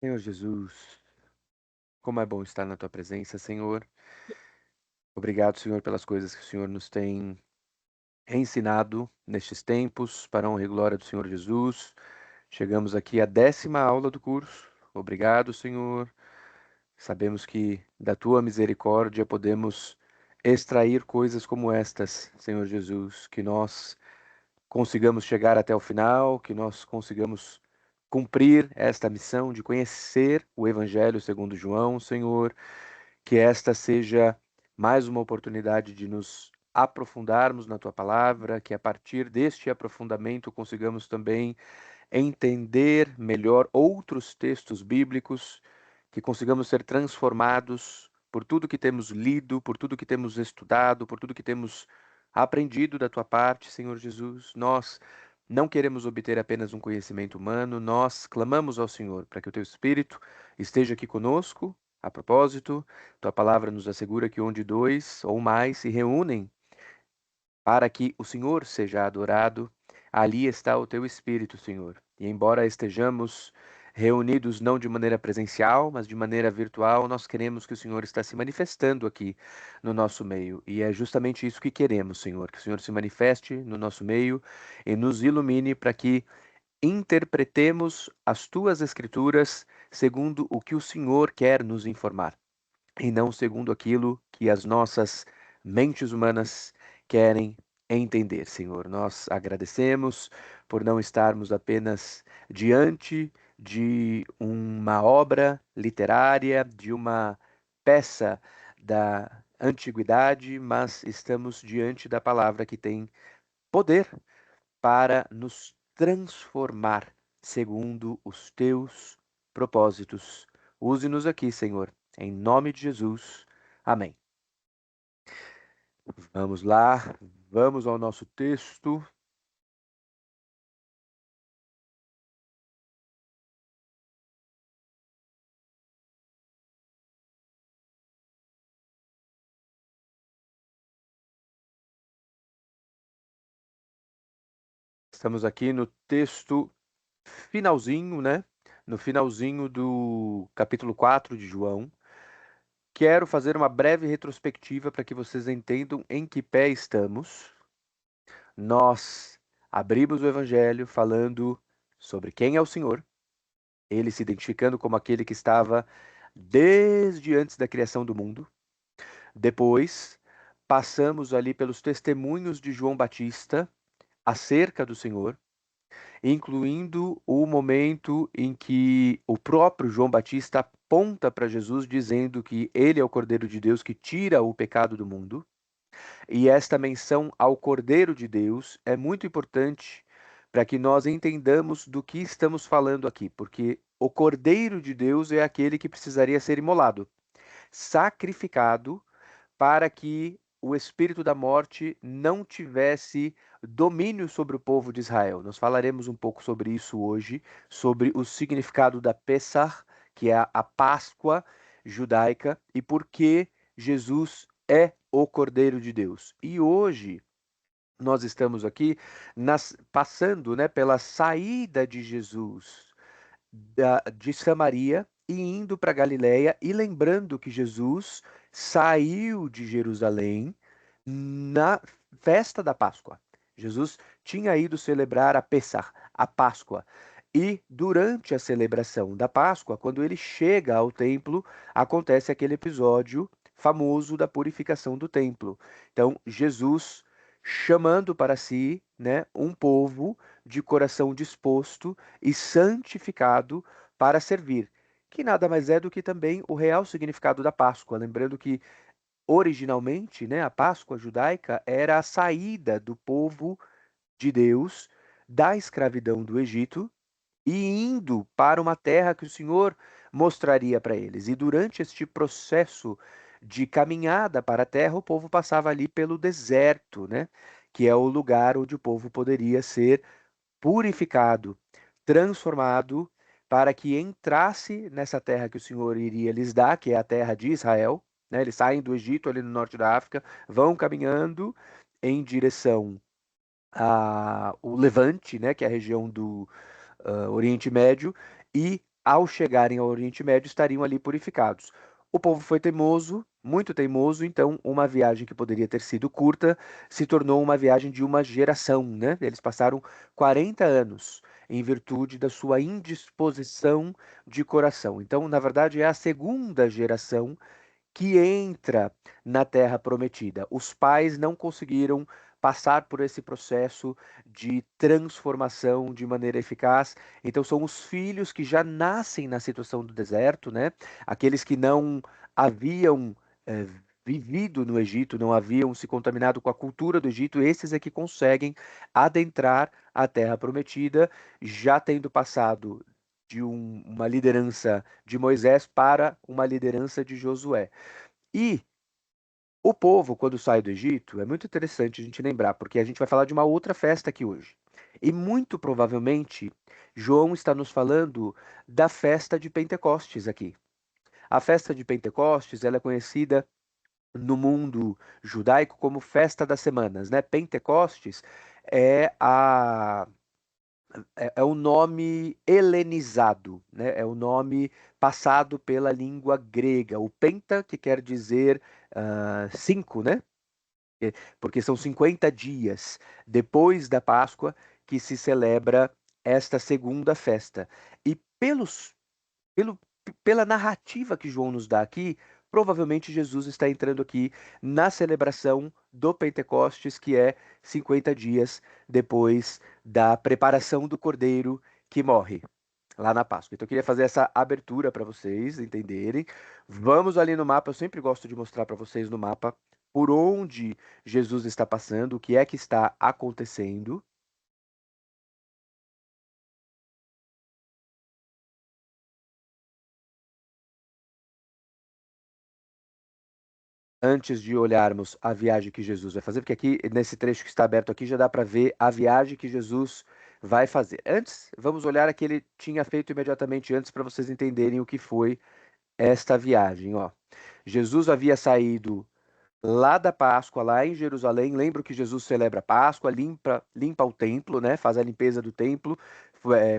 Senhor Jesus, como é bom estar na tua presença, Senhor. Obrigado, Senhor, pelas coisas que o Senhor nos tem ensinado nestes tempos, para a honra e glória do Senhor Jesus. Chegamos aqui à 10ª aula do curso. Obrigado, Senhor. Sabemos que da tua misericórdia podemos extrair coisas como estas, Senhor Jesus, que nós consigamos chegar até o final, que nós consigamos cumprir esta missão de conhecer o Evangelho segundo João, Senhor. Que esta seja mais uma oportunidade de nos aprofundarmos na tua palavra, que a partir deste aprofundamento consigamos também entender melhor outros textos bíblicos, que consigamos ser transformados por tudo que temos lido, por tudo que temos estudado, por tudo que temos aprendido da tua parte, Senhor Jesus. Nós não queremos obter apenas um conhecimento humano, nós clamamos ao Senhor para que o teu Espírito esteja aqui conosco. A propósito, tua palavra nos assegura que onde dois ou mais se reúnem para que o Senhor seja adorado, ali está o teu Espírito, Senhor. E embora estejamos reunidos não de maneira presencial, mas de maneira virtual, nós queremos que o Senhor está se manifestando aqui no nosso meio. E é justamente isso que queremos, Senhor, que o Senhor se manifeste no nosso meio e nos ilumine para que interpretemos as tuas escrituras segundo o que o Senhor quer nos informar e não segundo aquilo que as nossas mentes humanas querem entender, Senhor. Nós agradecemos por não estarmos apenas diante de uma obra literária, de uma peça da antiguidade, mas estamos diante da palavra que tem poder para nos transformar segundo os teus propósitos. Use-nos aqui, Senhor, em nome de Jesus. Amém. Vamos lá, vamos ao nosso texto. Estamos aqui no texto finalzinho, né? No finalzinho do capítulo 4 de João. Quero fazer uma breve retrospectiva para que vocês entendam em que pé estamos. Nós abrimos o Evangelho falando sobre quem é o Senhor, ele se identificando como aquele que estava desde antes da criação do mundo. Depois, passamos ali pelos testemunhos de João Batista acerca do Senhor, incluindo o momento em que o próprio João Batista aponta para Jesus dizendo que ele é o Cordeiro de Deus que tira o pecado do mundo. E esta menção ao Cordeiro de Deus é muito importante para que nós entendamos do que estamos falando aqui, porque o Cordeiro de Deus é aquele que precisaria ser imolado, sacrificado, para que o espírito da morte não tivesse domínio sobre o povo de Israel. Nós falaremos um pouco sobre isso hoje, sobre o significado da Pessah, que é a Páscoa judaica, e por que Jesus é o Cordeiro de Deus. E hoje nós estamos aqui passando, né, pela saída de Jesus de Samaria e indo para Galiléia, e lembrando que Jesus saiu de Jerusalém na festa da Páscoa. Jesus tinha ido celebrar a Pessah, a Páscoa. E durante a celebração da Páscoa, quando ele chega ao templo, acontece aquele episódio famoso da purificação do templo. Então, Jesus chamando para si, né, um povo de coração disposto e santificado para servir, que nada mais é do que também o real significado da Páscoa. Lembrando que originalmente, né, a Páscoa judaica era a saída do povo de Deus da escravidão do Egito e indo para uma terra que o Senhor mostraria para eles. E durante este processo de caminhada para a terra, o povo passava ali pelo deserto, né? Que é o lugar onde o povo poderia ser purificado, transformado, para que entrasse nessa terra que o Senhor iria lhes dar, que é a terra de Israel. Né? Eles saem do Egito, ali no norte da África, vão caminhando em direção ao Levante, né? Que é a região do Oriente Médio, e ao chegarem ao Oriente Médio, estariam ali purificados. O povo foi teimoso, muito teimoso, então uma viagem que poderia ter sido curta se tornou uma viagem de uma geração, né? Eles passaram 40 anos em virtude da sua indisposição de coração. Então, na verdade, é a segunda geração que entra na Terra Prometida. Os pais não conseguiram passar por esse processo de transformação de maneira eficaz. Então são os filhos que já nascem na situação do deserto, né? Aqueles que não haviam eh, vivido no Egito, não haviam se contaminado com a cultura do Egito, esses é que conseguem adentrar a Terra Prometida, já tendo passado de uma liderança de Moisés para uma liderança de Josué. E o povo, quando sai do Egito, é muito interessante a gente lembrar, porque a gente vai falar de uma outra festa aqui hoje. E muito provavelmente, João está nos falando da festa de Pentecostes aqui. A festa de Pentecostes, ela é conhecida no mundo judaico como festa das semanas, né? Pentecostes é é o nome helenizado, né? É o nome passado pela língua grega. O penta, que quer dizer cinco, né? Porque são 50 dias depois da Páscoa que se celebra esta segunda festa. E pelo, pela narrativa que João nos dá aqui, provavelmente Jesus está entrando aqui na celebração do Pentecostes, que é 50 dias depois da preparação do cordeiro que morre lá na Páscoa. Então eu queria fazer essa abertura para vocês entenderem. Vamos ali no mapa, eu sempre gosto de mostrar para vocês no mapa por onde Jesus está passando, o que é que está acontecendo. Antes de olharmos a viagem que Jesus vai fazer, porque aqui nesse trecho que está aberto aqui já dá para ver a viagem que Jesus vai fazer. Antes, vamos olhar a que ele tinha feito imediatamente antes para vocês entenderem o que foi esta viagem, ó. Jesus havia saído lá da Páscoa, lá em Jerusalém. Lembro que Jesus celebra a Páscoa, limpa o templo, né? Faz a limpeza do templo,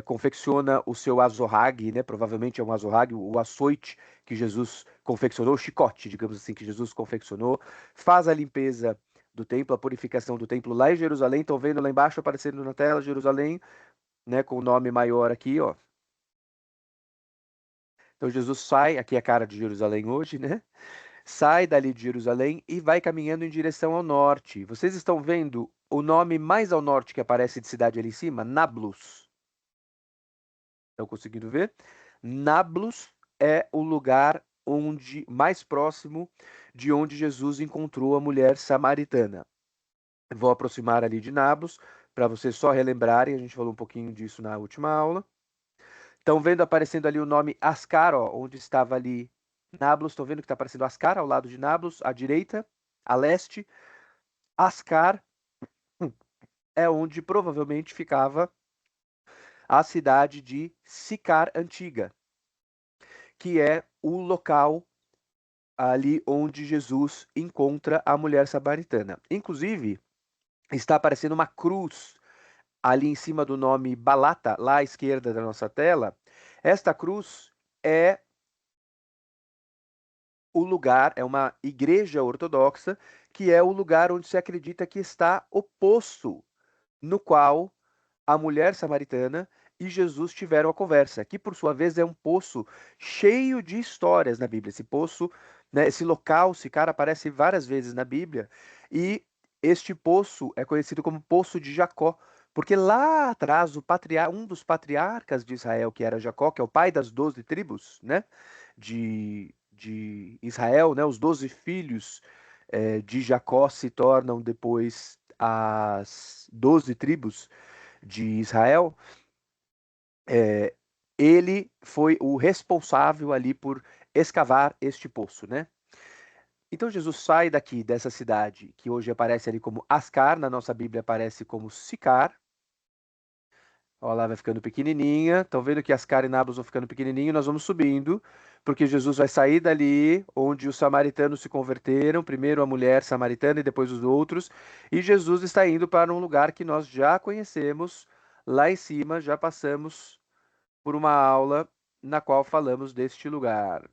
confecciona o seu azorrague, né? Provavelmente é um azorrague, o açoite que Jesus confeccionou, o chicote, digamos assim, que Jesus confeccionou. Faz a limpeza do templo, a purificação do templo lá em Jerusalém. Estão vendo lá embaixo aparecendo na tela Jerusalém, né? Com o nome maior aqui, ó. Então Jesus sai, aqui é a cara de Jerusalém hoje, né? Sai dali de Jerusalém e vai caminhando em direção ao norte. Vocês estão vendo o nome mais ao norte que aparece de cidade ali em cima? Nablus. Estão conseguindo ver? Nablus é o lugar onde mais próximo de onde Jesus encontrou a mulher samaritana. Vou aproximar ali de Nablus para vocês só relembrarem, a gente falou um pouquinho disso na última aula. Estão vendo aparecendo ali o nome Ascar, ó, onde estava ali Nablus. Estão vendo que está aparecendo Ascar ao lado de Nablus, à direita, a leste. Ascar é onde provavelmente ficava a cidade de Sicar Antiga, que é o local ali onde Jesus encontra a mulher samaritana. Inclusive, está aparecendo uma cruz ali em cima do nome Balata, lá à esquerda da nossa tela. Esta cruz é o lugar, é uma igreja ortodoxa, que é o lugar onde se acredita que está o poço no qual a mulher samaritana e Jesus tiveram a conversa, que por sua vez é um poço cheio de histórias na Bíblia. Esse poço, né, esse local, esse cara aparece várias vezes na Bíblia, e este poço é conhecido como Poço de Jacó, porque lá atrás um dos patriarcas de Israel, que era Jacó, que é o pai das 12 tribos, né, de Israel, né, os 12 filhos de Jacó se tornam depois as 12 tribos de Israel, é, ele foi o responsável ali por escavar este poço, né? Então Jesus sai daqui dessa cidade que hoje aparece ali como Ascar, na nossa Bíblia aparece como Sicar. Olha lá, vai ficando pequenininha. Estão vendo que Ascar e Nablus vão ficando pequenininho, nós vamos subindo, porque Jesus vai sair dali onde os samaritanos se converteram, primeiro a mulher samaritana e depois os outros, e Jesus está indo para um lugar que nós já conhecemos lá em cima, já passamos por uma aula na qual falamos deste lugar.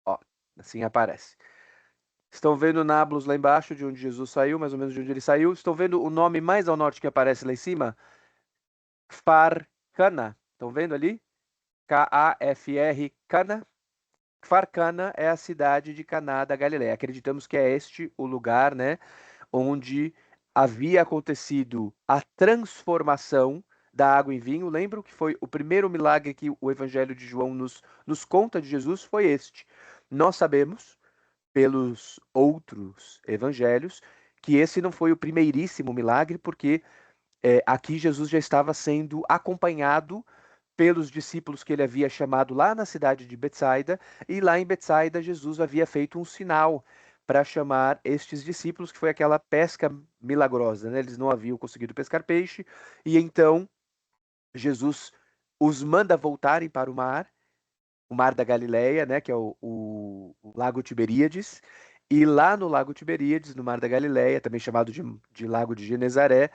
Ó, assim aparece. Estão vendo Nablus lá embaixo, de onde Jesus saiu, mais ou menos de onde ele saiu. Estão vendo o nome mais ao norte que aparece lá em cima? Kfar-Cana. Estão vendo ali? Kafr, Cana. Kfar-Cana é a cidade de Caná da Galileia. Acreditamos que é este o lugar, né, onde havia acontecido a transformação da água em vinho. Lembram que foi o primeiro milagre que o Evangelho de João nos conta de Jesus? Foi este. Nós sabemos, pelos outros evangelhos, que esse não foi o primeiríssimo milagre, porque aqui Jesus já estava sendo acompanhado pelos discípulos que ele havia chamado lá na cidade de Betsaida, e lá em Betsaida Jesus havia feito um sinal para chamar estes discípulos, que foi aquela pesca milagrosa, né? Eles não haviam conseguido pescar peixe, e então Jesus os manda voltarem para o mar da Galileia, né, que é o Lago Tiberíades, e lá no Lago Tiberíades, no mar da Galileia, também chamado de Lago de Genezaré,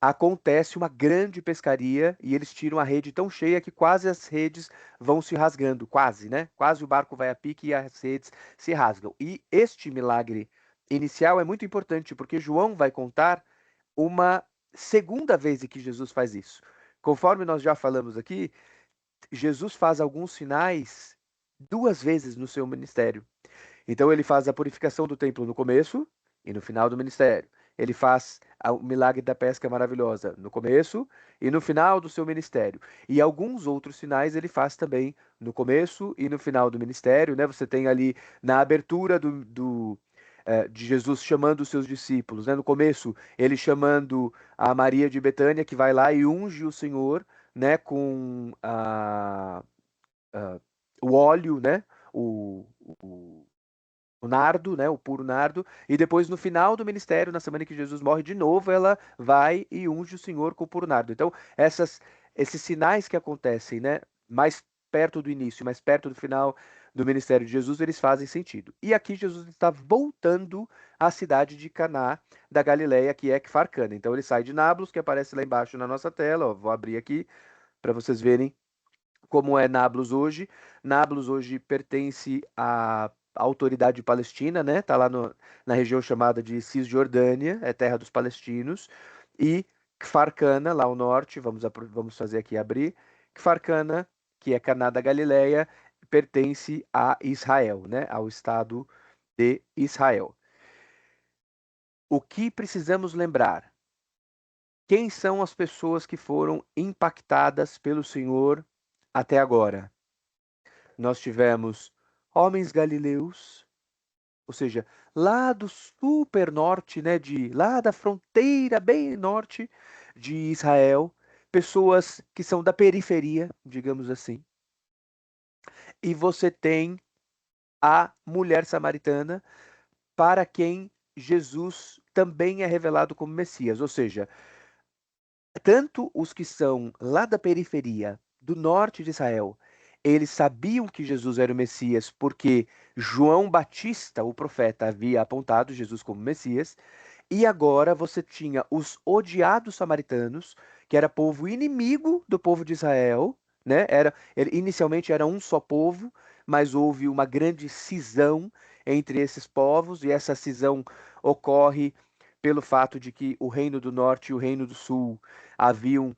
acontece uma grande pescaria e eles tiram a rede tão cheia que quase as redes vão se rasgando, quase, né? Quase o barco vai a pique e as redes se rasgam. E este milagre inicial é muito importante porque João vai contar uma segunda vez em que Jesus faz isso. Conforme nós já falamos aqui, Jesus faz alguns sinais duas vezes no seu ministério. Então ele faz a purificação do templo no começo e no final do ministério. Ele faz o milagre da pesca maravilhosa no começo e no final do seu ministério. E alguns outros sinais ele faz também no começo e no final do ministério, né? Você tem ali na abertura de Jesus chamando os seus discípulos, né? No começo, ele chamando a Maria de Betânia, que vai lá e unge o Senhor, né? Com a- o óleo, né? O o nardo, né, o puro nardo, e depois no final do ministério, na semana que Jesus morre de novo, ela vai e unge o Senhor com o puro nardo. Então, esses sinais que acontecem, né, mais perto do início, mais perto do final do ministério de Jesus, eles fazem sentido. E aqui Jesus está voltando à cidade de Caná da Galileia, que é Kfar-Cana. Então ele sai de Nablus, que aparece lá embaixo na nossa tela, ó, vou abrir aqui para vocês verem como é Nablus hoje. Nablus hoje pertence à autoridade palestina, né? Tá lá na região chamada de Cisjordânia, é terra dos palestinos. E Kfar Cana, lá ao norte, vamos fazer aqui abrir. Kfar Cana, que é Caná da Galileia, pertence a Israel, né? Ao estado de Israel. O que precisamos lembrar? Quem são as pessoas que foram impactadas pelo Senhor até agora? Nós tivemos homens galileus, ou seja, lá do super norte, né, lá da fronteira bem norte de Israel, pessoas que são da periferia, digamos assim. E você tem a mulher samaritana, para quem Jesus também é revelado como Messias, ou seja, tanto os que são lá da periferia, do norte de Israel, eles sabiam que Jesus era o Messias porque João Batista, o profeta, havia apontado Jesus como Messias, e agora você tinha os odiados samaritanos, que era povo inimigo do povo de Israel, né? Inicialmente era um só povo, mas houve uma grande cisão entre esses povos, e essa cisão ocorre pelo fato de que o Reino do Norte e o Reino do Sul haviam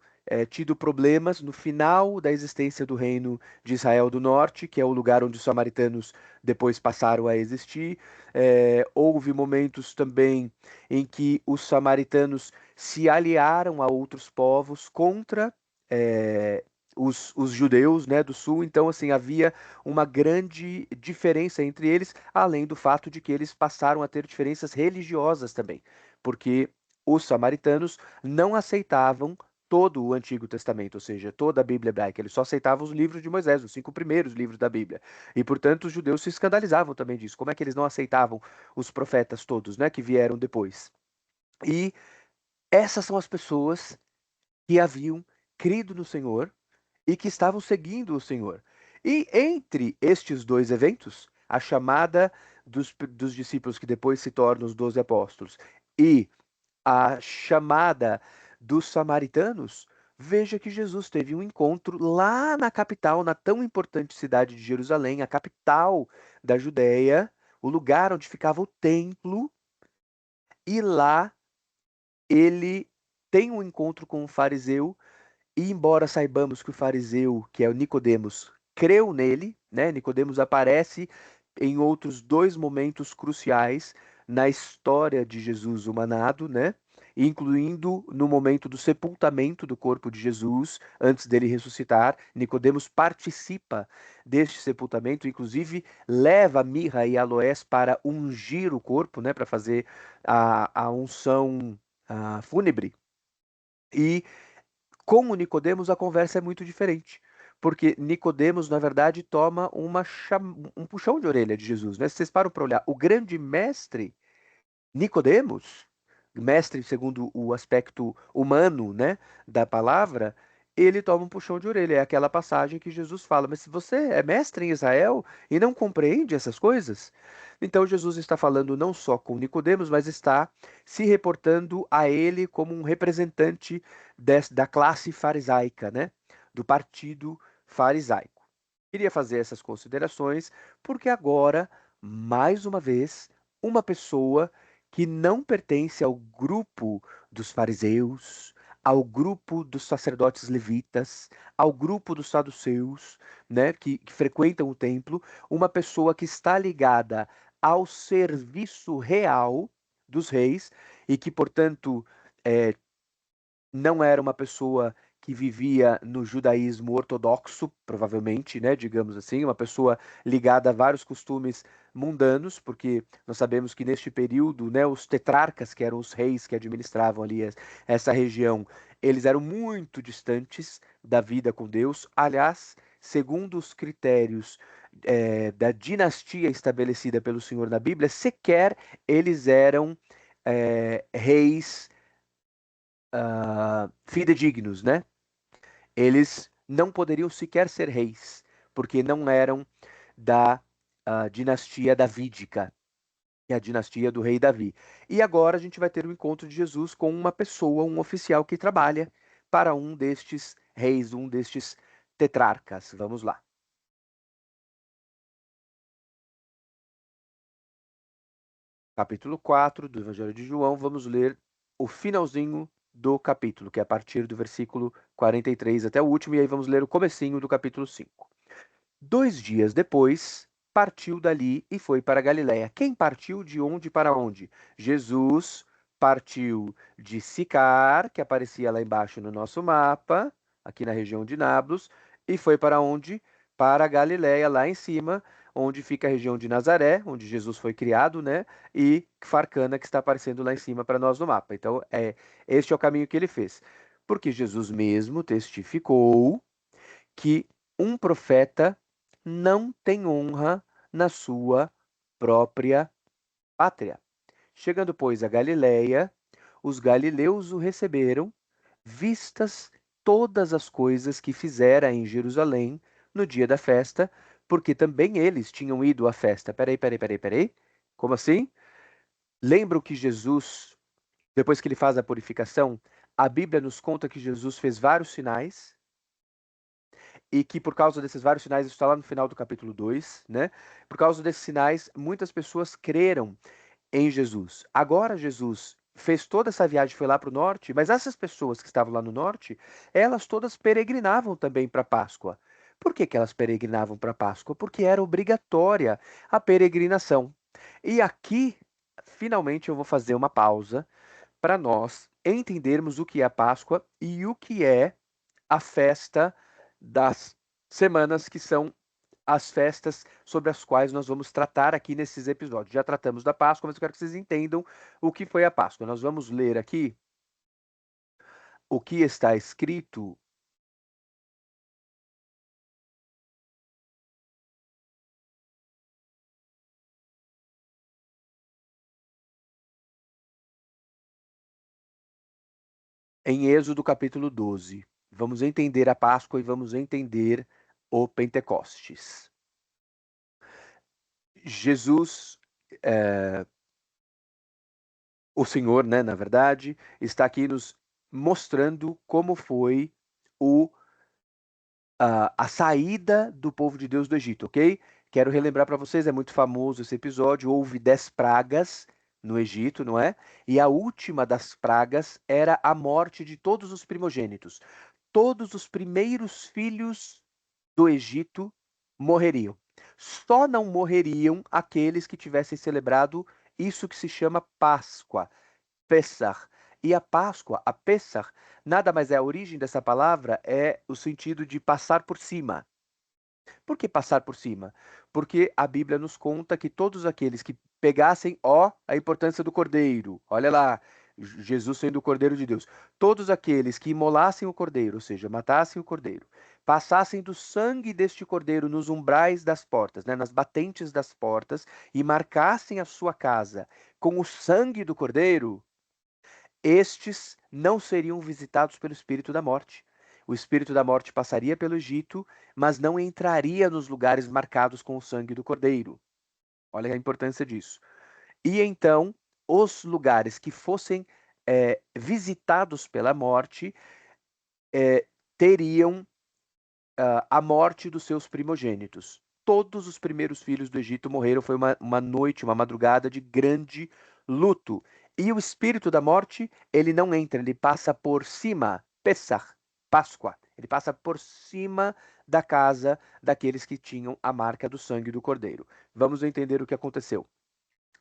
tido problemas no final da existência do Reino de Israel do Norte, que é o lugar onde os samaritanos depois passaram a existir. Houve momentos também em que os samaritanos se aliaram a outros povos contra os judeus, né, do sul. Então, assim, havia uma grande diferença entre eles, além do fato de que eles passaram a ter diferenças religiosas também, porque os samaritanos não aceitavam todo o Antigo Testamento, ou seja, toda a Bíblia hebraica. Eles só aceitavam os livros de Moisés, os cinco primeiros livros da Bíblia. E, portanto, os judeus se escandalizavam também disso. Como é que eles não aceitavam os profetas todos, né, que vieram depois? E essas são as pessoas que haviam crido no Senhor e que estavam seguindo o Senhor. E entre estes dois eventos, a chamada dos discípulos que depois se tornam os 12 apóstolos e a chamada dos samaritanos, veja que Jesus teve um encontro lá na capital, na tão importante cidade de Jerusalém, a capital da Judéia, o lugar onde ficava o templo, e lá ele tem um encontro com um fariseu. E embora saibamos que o fariseu, que é o Nicodemos, creu nele, né? Nicodemos aparece em outros dois momentos cruciais na história de Jesus humanado, né? Incluindo no momento do sepultamento do corpo de Jesus, antes dele ressuscitar. Nicodemos participa deste sepultamento, inclusive leva mirra e aloés para ungir o corpo, né? Para fazer a unção fúnebre. E com o Nicodemos a conversa é muito diferente, porque Nicodemos, na verdade, toma um puxão de orelha de Jesus, né? Se vocês param para olhar, o grande mestre Nicodemos, mestre segundo o aspecto humano, né, da palavra, ele toma um puxão de orelha. É aquela passagem que Jesus fala: mas se você é mestre em Israel e não compreende essas coisas, então Jesus está falando não só com Nicodemos, mas está se reportando a ele como um representante da classe farisaica, né, do partido farisaico. Queria fazer essas considerações porque agora, mais uma vez, uma pessoa que não pertence ao grupo dos fariseus, ao grupo dos sacerdotes levitas, ao grupo dos saduceus, né, que frequentam o templo, uma pessoa que está ligada ao serviço real dos reis e que, portanto, é, não era uma pessoa que vivia no judaísmo ortodoxo, provavelmente, né, digamos assim, uma pessoa ligada a vários costumes mundanos, porque nós sabemos que neste período, né, os tetrarcas, que eram os reis que administravam ali essa região, eles eram muito distantes da vida com Deus. Aliás, segundo os critérios da dinastia estabelecida pelo Senhor na Bíblia, sequer eles eram reis fidedignos, né? Eles não poderiam sequer ser reis, porque não eram da dinastia davídica, que é a dinastia do rei Davi. E agora a gente vai ter o encontro de Jesus com uma pessoa, um oficial que trabalha para um destes reis, um destes tetrarcas. Vamos lá. Capítulo 4 do Evangelho de João, vamos ler o finalzinho do capítulo, que é a partir do versículo 43 até o último, e aí vamos ler o comecinho do capítulo 5. 2 dias depois, partiu dali e foi para Galiléia. Quem partiu de onde para onde? Jesus partiu de Sicar, que aparecia lá embaixo no nosso mapa, aqui na região de Nablus, e foi para onde? Para Galiléia, lá em cima, onde fica a região de Nazaré, onde Jesus foi criado, né? E Farcana, que está aparecendo lá em cima para nós no mapa. Então, este é o caminho que ele fez. Porque Jesus mesmo testificou que um profeta não tem honra na sua própria pátria. Chegando, pois, a Galiléia, os galileus o receberam, vistas todas as coisas que fizera em Jerusalém no dia da festa, porque também eles tinham ido à festa. Peraí. Como assim? Lembram que Jesus, depois que ele faz a purificação, a Bíblia nos conta que Jesus fez vários sinais, e que por causa desses vários sinais, isso está lá no final do capítulo 2, né? Por causa desses sinais, muitas pessoas creram em Jesus. Agora Jesus fez toda essa viagem, foi lá para o norte, mas essas pessoas que estavam lá no norte, elas todas peregrinavam também para a Páscoa. Por que que elas peregrinavam para a Páscoa? Porque era obrigatória a peregrinação. E aqui, finalmente, eu vou fazer uma pausa para nós entendermos o que é a Páscoa e o que é a festa das semanas, que são as festas sobre as quais nós vamos tratar aqui nesses episódios. Já tratamos da Páscoa, mas eu quero que vocês entendam o que foi a Páscoa. Nós vamos ler aqui o que está escrito em Êxodo capítulo 12. Vamos entender a Páscoa e vamos entender o Pentecostes. Jesus, o Senhor, né, na verdade, está aqui nos mostrando como foi o a saída do povo de Deus do Egito, ok? Quero relembrar para vocês, é muito famoso esse episódio. Houve 10 pragas no Egito, não é? E a última das pragas era a morte de todos os primogênitos. Todos os primeiros filhos do Egito morreriam. Só não morreriam aqueles que tivessem celebrado isso que se chama Páscoa, Pessah. E a Páscoa, a Pessah, nada mais é a origem dessa palavra, é o sentido de passar por cima. Por que passar por cima? Porque a Bíblia nos conta que todos aqueles que pegassem, ó, a importância do cordeiro, olha lá, Jesus sendo o cordeiro de Deus, todos aqueles que imolassem o cordeiro, ou seja, matassem o cordeiro, passassem do sangue deste cordeiro nos umbrais das portas, né, nas batentes das portas, e marcassem a sua casa com o sangue do cordeiro, estes não seriam visitados pelo espírito da morte. O espírito da morte passaria pelo Egito, mas não entraria nos lugares marcados com o sangue do cordeiro. Olha a importância disso. E então, os lugares que fossem visitados pela morte teriam a morte dos seus primogênitos. Todos os primeiros filhos do Egito morreram. Foi uma noite, uma madrugada de grande luto. E o espírito da morte, ele não entra, ele passa por cima, Pessah, Páscoa. Ele passa por cima da casa daqueles que tinham a marca do sangue do cordeiro. Vamos entender o que aconteceu.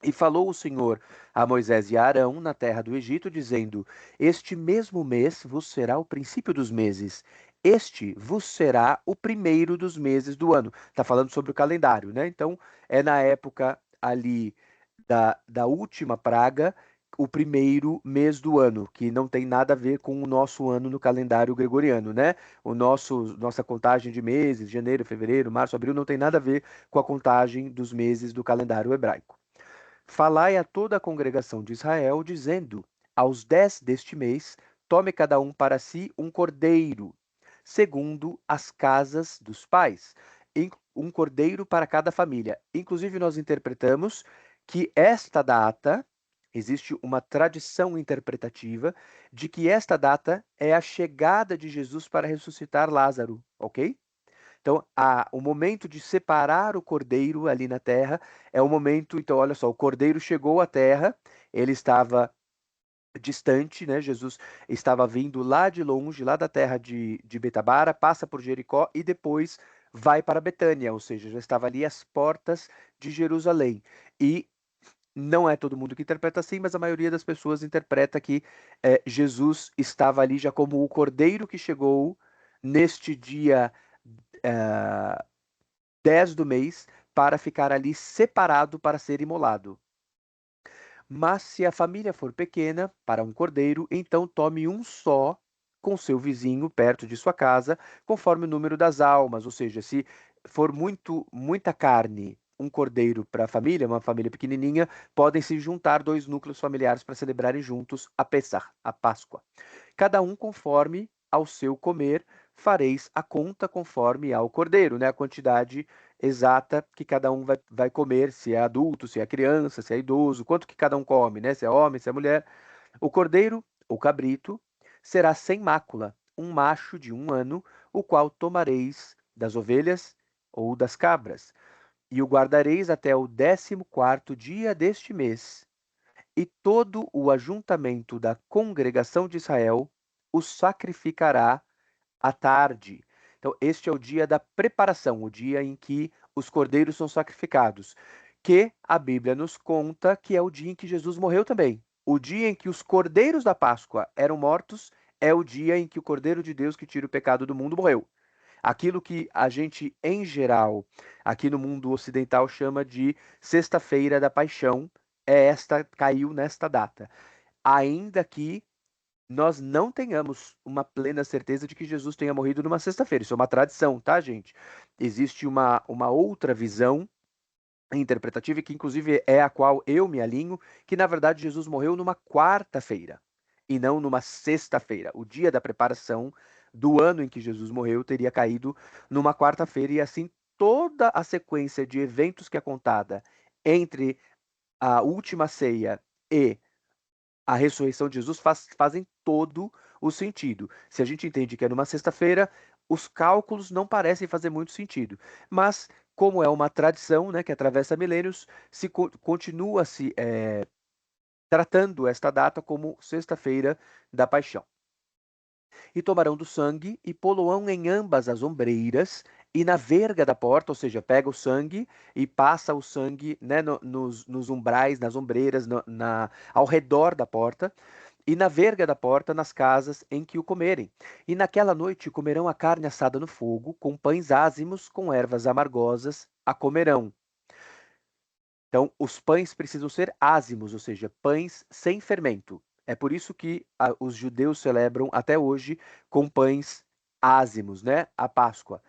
E falou o Senhor a Moisés e a Arão na terra do Egito, dizendo: Este mesmo mês vos será o princípio dos meses. Este vos será o primeiro dos meses do ano. Está falando sobre o calendário, né? Então, é na época ali da última praga, o primeiro mês do ano, que não tem nada a ver com o nosso ano no calendário gregoriano, né? Nossa contagem de meses, janeiro, fevereiro, março, abril, não tem nada a ver com a contagem dos meses do calendário hebraico. Falai a toda a congregação de Israel, dizendo: Aos 10 deste mês, tome cada um para si um cordeiro, segundo as casas dos pais, um cordeiro para cada família. Inclusive, nós interpretamos que esta data, existe uma tradição interpretativa de que esta data é a chegada de Jesus para ressuscitar Lázaro, ok? Então, o momento de separar o cordeiro ali na terra é o momento. Então, olha só, o cordeiro chegou à terra, ele estava distante, né? Jesus estava vindo lá de longe, lá da terra de Betabara, passa por Jericó e depois vai para Betânia, ou seja, já estava ali às portas de Jerusalém. E não é todo mundo que interpreta assim, mas a maioria das pessoas interpreta que Jesus estava ali já como o cordeiro que chegou neste dia. eh, 10 do mês para ficar ali separado para ser imolado. Mas se a família for pequena, para um cordeiro, então tome um só com seu vizinho perto de sua casa, conforme o número das almas. Ou seja, se for muita carne, um cordeiro para a família, uma família pequenininha, podem se juntar dois núcleos familiares para celebrarem juntos a Pessah, a Páscoa. Cada um conforme ao seu comer, fareis a conta conforme ao cordeiro, né? A quantidade exata que cada um vai comer, se é adulto, se é criança, se é idoso, quanto que cada um come, né? Se é homem, se é mulher. O cordeiro, ou cabrito, será sem mácula, um macho de 1 ano, o qual tomareis das ovelhas ou das cabras, e o guardareis até o 14º dia deste mês, e todo o ajuntamento da congregação de Israel o sacrificará à tarde. Então, este é o dia da preparação, o dia em que os cordeiros são sacrificados, que a Bíblia nos conta que é o dia em que Jesus morreu também. O dia em que os cordeiros da Páscoa eram mortos é o dia em que o Cordeiro de Deus que tira o pecado do mundo morreu. Aquilo que a gente, em geral, aqui no mundo ocidental chama de Sexta-feira da Paixão, caiu nesta data. Ainda que nós não tenhamos uma plena certeza de que Jesus tenha morrido numa sexta-feira. Isso é uma tradição, tá, gente? Existe uma outra visão interpretativa, que inclusive é a qual eu me alinho, que na verdade Jesus morreu numa quarta-feira. e não numa sexta-feira. O dia da preparação do ano em que Jesus morreu teria caído numa quarta-feira, e assim toda a sequência de eventos que é contada entre a última ceia e a ressurreição de Jesus fazem todo o sentido. Se a gente entende que é numa sexta-feira, os cálculos não parecem fazer muito sentido. Mas, como é uma tradição, né, que atravessa milênios, continua-se tratando esta data como sexta-feira da paixão. E tomarão do sangue e poloão em ambas as ombreiras e na verga da porta, ou seja, pega o sangue e passa o sangue, né, nos umbrais, nas ombreiras, ao redor da porta, e na verga da porta, nas casas em que o comerem. E naquela noite comerão a carne assada no fogo, com pães ázimos, com ervas amargosas, a comerão. Então, os pães precisam ser ázimos, ou seja, pães sem fermento. É por isso que os judeus celebram até hoje com pães ázimos, né? A Páscoa.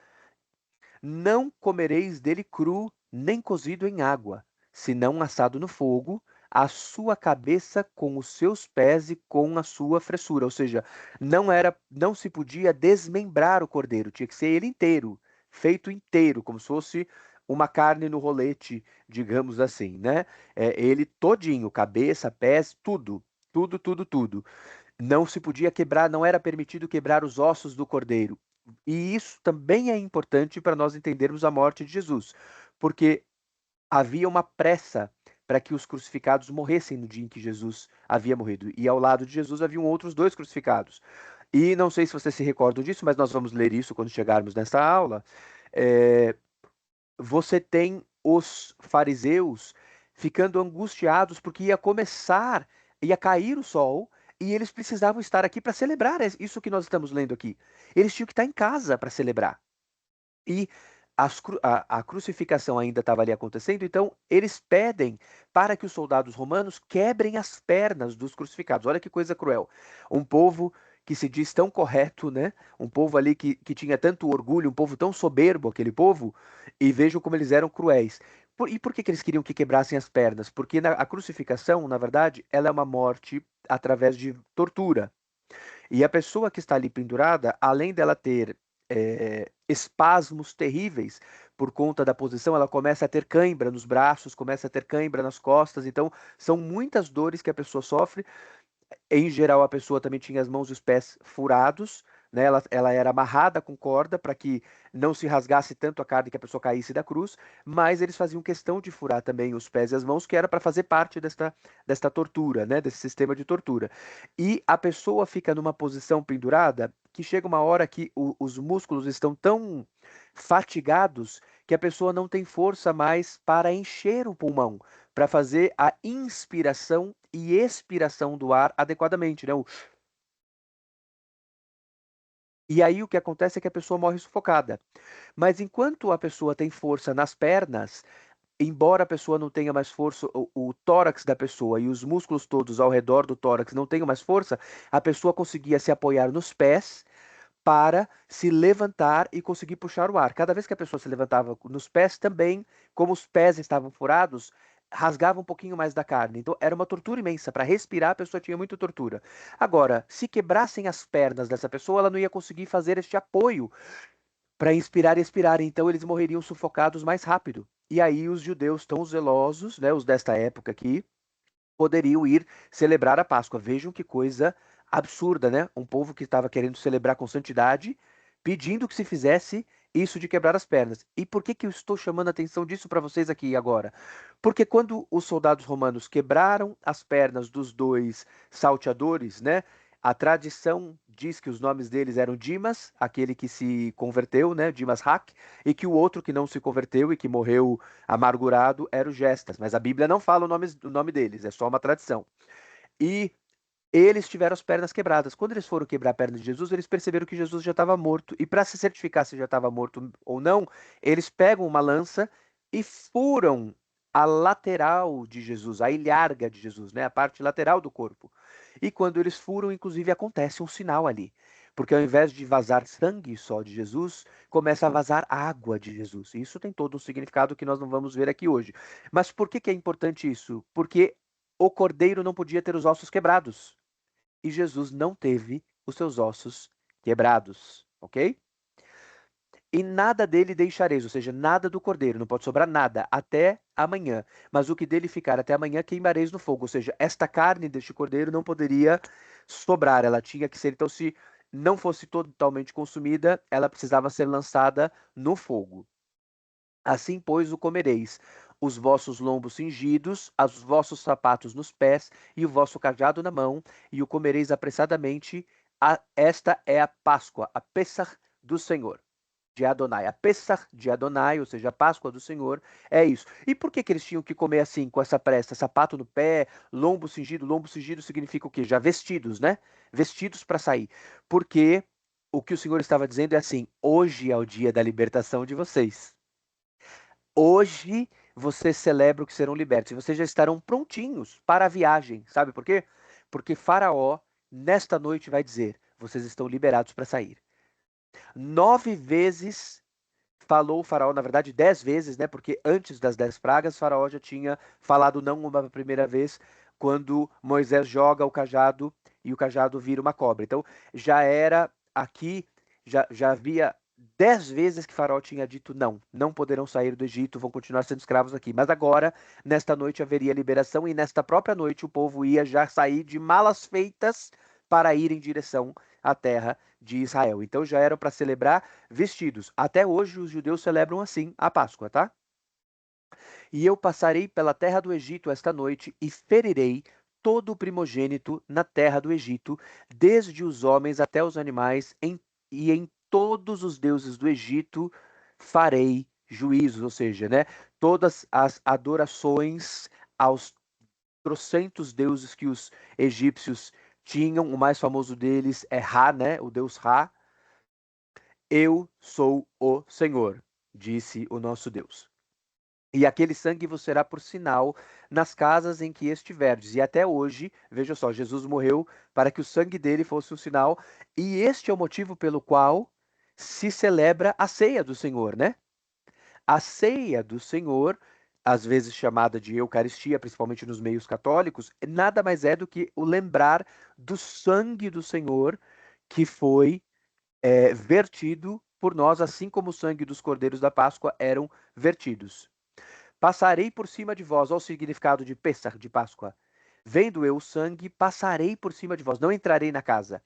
Não comereis dele cru, nem cozido em água, senão assado no fogo, a sua cabeça com os seus pés e com a sua fressura. Ou seja, não se podia desmembrar o cordeiro, tinha que ser ele inteiro, feito inteiro, como se fosse uma carne no rolete, digamos assim, né? Ele todinho, cabeça, pés, tudo, tudo, tudo, tudo. Não se podia quebrar, não era permitido quebrar os ossos do cordeiro. E isso também é importante para nós entendermos a morte de Jesus, porque havia uma pressa para que os crucificados morressem no dia em que Jesus havia morrido. E ao lado de Jesus haviam outros dois crucificados. E não sei se vocês se recordam disso, mas nós vamos ler isso quando chegarmos nessa aula. É, você tem os fariseus ficando angustiados porque ia cair o sol e eles precisavam estar aqui para celebrar isso que nós estamos lendo aqui. Eles tinham que estar em casa para celebrar. E a crucificação ainda estava ali acontecendo, então eles pedem para que os soldados romanos quebrem as pernas dos crucificados. Olha que coisa cruel. Um povo que se diz tão correto, né? Um povo ali que tinha tanto orgulho, um povo tão soberbo, aquele povo, e vejam como eles eram cruéis. E por que eles queriam que quebrassem as pernas? Porque a crucificação, na verdade, ela é uma morte através de tortura. E a pessoa que está ali pendurada, além dela ter espasmos terríveis por conta da posição, ela começa a ter cãibra nos braços, começa a ter cãibra nas costas. Então, são muitas dores que a pessoa sofre. Em geral, a pessoa também tinha as mãos e os pés furados, né? Ela era amarrada com corda para que não se rasgasse tanto a carne que a pessoa caísse da cruz, mas eles faziam questão de furar também os pés e as mãos, que era para fazer parte desta tortura, né? Desse sistema de tortura. E a pessoa fica numa posição pendurada que chega uma hora que os músculos estão tão fatigados que a pessoa não tem força mais para encher o pulmão, para fazer a inspiração e expiração do ar adequadamente, né? E aí o que acontece é que a pessoa morre sufocada. Mas enquanto a pessoa tem força nas pernas, embora a pessoa não tenha mais força, o tórax da pessoa e os músculos todos ao redor do tórax não tenham mais força, a pessoa conseguia se apoiar nos pés para se levantar e conseguir puxar o ar. Cada vez que a pessoa se levantava nos pés, também, como os pés estavam furados, rasgava um pouquinho mais da carne. Então era uma tortura imensa. Para respirar, a pessoa tinha muita tortura. Agora, se quebrassem as pernas dessa pessoa, ela não ia conseguir fazer este apoio para inspirar e expirar. Então eles morreriam sufocados mais rápido. E aí os judeus tão zelosos, né, os desta época aqui, poderiam ir celebrar a Páscoa. Vejam que coisa absurda, né? Um povo que estava querendo celebrar com santidade, pedindo que se fizesse isso de quebrar as pernas. E por que que eu estou chamando a atenção disso para vocês aqui agora? Porque quando os soldados romanos quebraram as pernas dos dois salteadores, né? A tradição diz que os nomes deles eram Dimas, aquele que se converteu, né? Dimas Hack, e que o outro que não se converteu e que morreu amargurado era o Gestas, mas a Bíblia não fala o nome deles, é só uma tradição. E eles tiveram as pernas quebradas. Quando eles foram quebrar a perna de Jesus, eles perceberam que Jesus já estava morto. E para se certificar se já estava morto ou não, eles pegam uma lança e furam a lateral de Jesus, a ilharga de Jesus, né? A parte lateral do corpo. E quando eles furam, inclusive, acontece um sinal ali. Porque ao invés de vazar sangue só de Jesus, começa a vazar água de Jesus. E isso tem todo um significado que nós não vamos ver aqui hoje. Mas por que que é importante isso? Porque o cordeiro não podia ter os ossos quebrados. e Jesus não teve os seus ossos quebrados, ok? E nada dele deixareis, ou seja, nada do cordeiro, não pode sobrar nada, até amanhã. Mas o que dele ficar até amanhã queimareis no fogo, ou seja, esta carne deste cordeiro não poderia sobrar, ela tinha que ser, então, se não fosse totalmente consumida, ela precisava ser lançada no fogo. Assim, pois, o comereis, os vossos lombos cingidos, os vossos sapatos nos pés e o vosso cajado na mão, e o comereis apressadamente. Esta é a Páscoa, a Pessach do Senhor de Adonai. A Pessach de Adonai, ou seja, a Páscoa do Senhor, é isso. E por que que eles tinham que comer assim, com essa pressa? Sapato no pé, lombo cingido. Lombo cingido significa o quê? Já vestidos, né? Vestidos para sair. Porque o que o Senhor estava dizendo é assim: hoje é o dia da libertação de vocês. Hoje vocês celebram que serão libertos. E vocês já estarão prontinhos para a viagem. Sabe por quê? Porque Faraó, nesta noite, vai dizer: vocês estão liberados para sair. 9 vezes falou o faraó, na verdade 10 vezes, né? Porque antes das 10 pragas, o faraó já tinha falado não uma primeira vez, quando Moisés joga o cajado e o cajado vira uma cobra. Então já era aqui, já havia 10 vezes que faraó tinha dito não, não poderão sair do Egito, vão continuar sendo escravos aqui. Mas agora, nesta noite, haveria liberação e nesta própria noite o povo ia já sair de malas feitas para ir em direção à terra de Israel. Então já eram para celebrar vestidos. Até hoje os judeus celebram assim a Páscoa, tá? E eu passarei pela terra do Egito esta noite e ferirei todo o primogênito na terra do Egito, desde os homens até os animais, e em todos os deuses do Egito farei juízos, ou seja, né, todas as adorações aos trocentos deuses que os egípcios tinham. O mais famoso deles é Ra, né, o deus Ra. Eu sou o Senhor, disse o nosso Deus. E aquele sangue vos será por sinal nas casas em que estiverdes. E até hoje, veja só, Jesus morreu para que o sangue dele fosse um sinal. E este é o motivo pelo qual se celebra a ceia do Senhor, né? A ceia do Senhor, às vezes chamada de Eucaristia, principalmente nos meios católicos, nada mais é do que o lembrar do sangue do Senhor que foi vertido por nós, assim como o sangue dos cordeiros da Páscoa eram vertidos. Passarei por cima de vós, olha o significado de Pessach, de Páscoa. Vendo eu o sangue, passarei por cima de vós, não entrarei na casa.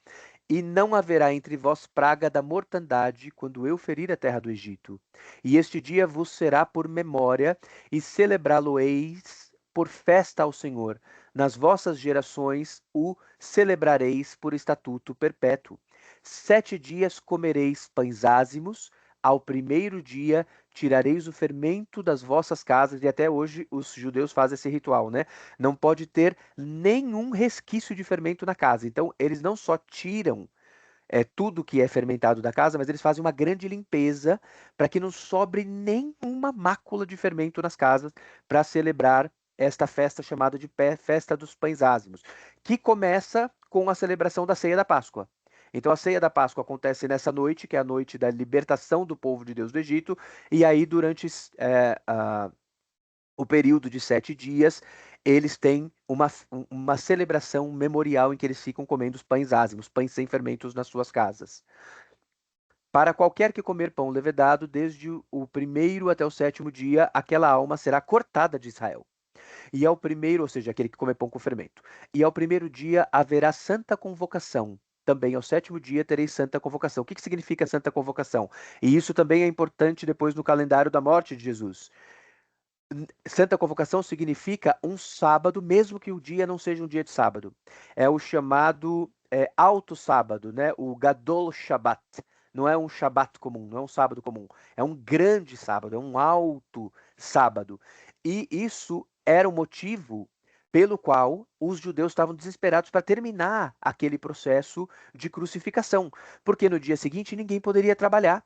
E não haverá entre vós praga da mortandade quando eu ferir a terra do Egito. E este dia vos será por memória, e celebrá-lo-eis por festa ao Senhor. Nas vossas gerações o celebrareis por estatuto perpétuo. 7 dias comereis pães ázimos, ao primeiro dia tirareis o fermento das vossas casas, e até hoje os judeus fazem esse ritual, né? Não pode ter nenhum resquício de fermento na casa. Então, eles não só tiram tudo que é fermentado da casa, mas eles fazem uma grande limpeza para que não sobre nenhuma mácula de fermento nas casas para celebrar esta festa chamada de Festa dos Pães Ázimos, que começa com a celebração da ceia da Páscoa. Então a ceia da Páscoa acontece nessa noite, que é a noite da libertação do povo de Deus do Egito, e aí durante o período de 7 dias, eles têm uma celebração memorial em que eles ficam comendo os pães ázimos, pães sem fermentos nas suas casas. Para qualquer que comer pão levedado, desde o primeiro até o sétimo dia, aquela alma será cortada de Israel. E ao primeiro, ou seja, aquele que come pão com fermento. E ao primeiro dia haverá santa convocação. Também ao sétimo dia tereis santa convocação. O que significa santa convocação? E isso também é importante depois no calendário da morte de Jesus. Santa Convocação significa um sábado, mesmo que o dia não seja um dia de sábado. É o chamado alto sábado, né? O Gadol Shabbat. Não é um Shabbat comum, não é um sábado comum. É um grande sábado, é um alto sábado. E isso era o motivo pelo qual os judeus estavam desesperados para terminar aquele processo de crucificação, porque no dia seguinte ninguém poderia trabalhar.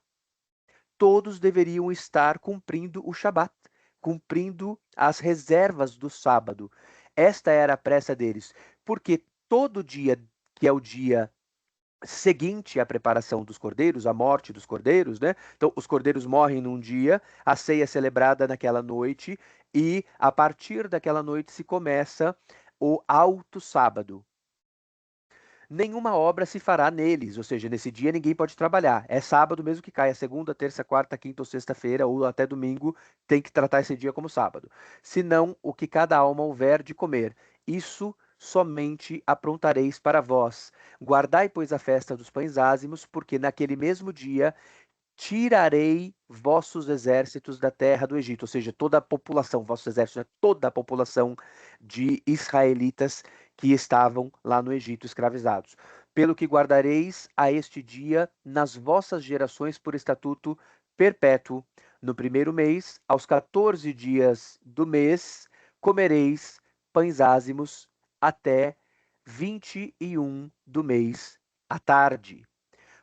Todos deveriam estar cumprindo o Shabat, cumprindo as reservas do sábado. Esta era a pressa deles, porque todo dia, que é o dia seguinte à preparação dos cordeiros, à morte dos cordeiros, né? Então, os cordeiros morrem num dia, a ceia é celebrada naquela noite, e a partir daquela noite se começa o alto sábado. nenhuma obra se fará neles, ou seja, nesse dia ninguém pode trabalhar. É sábado mesmo que caia, segunda, terça, quarta, quinta ou sexta-feira, ou até domingo, tem que tratar esse dia como sábado. Senão, o que cada alma houver de comer, isso somente aprontareis para vós. Guardai, pois, a festa dos pães ázimos, porque naquele mesmo dia tirarei vossos exércitos da terra do Egito, ou seja, toda a população, vossos exércitos, toda a população de israelitas que estavam lá no Egito escravizados. Pelo que guardareis a este dia nas vossas gerações por estatuto perpétuo. No primeiro mês, aos 14 dias do mês, comereis pães ázimos até 21 do mês à tarde.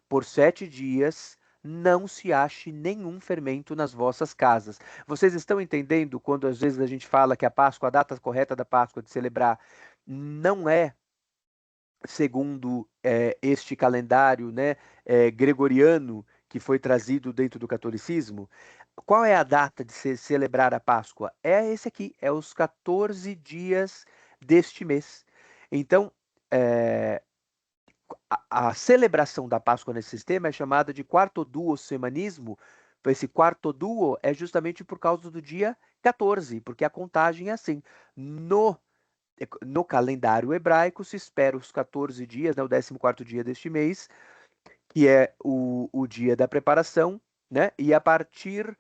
Por 7 dias não se ache nenhum fermento nas vossas casas. Vocês estão entendendo quando às vezes a gente fala que a Páscoa, a data correta da Páscoa de celebrar, não é segundo este calendário, né, gregoriano que foi trazido dentro do catolicismo? Qual é a data de se celebrar a Páscoa? É esse aqui, é os 14 dias deste mês. Então, é, a celebração da Páscoa nesse sistema é chamada de quarto-duo semanismo. Esse quarto-duo é justamente por causa do dia 14, porque a contagem é assim. No calendário hebraico se espera os 14 dias, né, o 14º dia deste mês, que é o dia da preparação, né? E a partir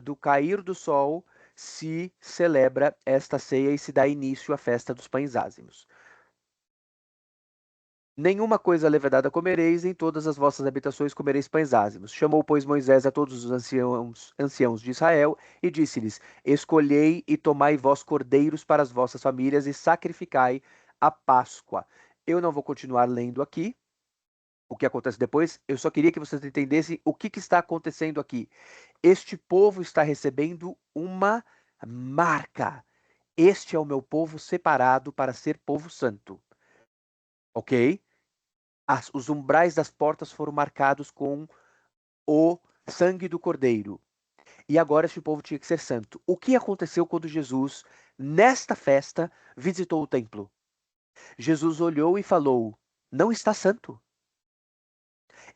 do cair do sol se celebra esta ceia e se dá início à festa dos pães ázimos. Nenhuma coisa levedada comereis, em todas as vossas habitações comereis pães ázimos. Chamou, pois, Moisés a todos os anciãos de Israel e disse-lhes: Escolhei e tomai vós cordeiros para as vossas famílias e sacrificai a Páscoa. Eu não vou continuar lendo aqui o que acontece depois, eu só queria que vocês entendessem o que está acontecendo aqui. Este povo está recebendo uma marca. Este é o meu povo separado para ser povo santo. Ok? Os umbrais das portas foram marcados com o sangue do cordeiro. E agora este povo tinha que ser santo. O que aconteceu quando Jesus, nesta festa, visitou o templo? Jesus olhou e falou: Não está santo.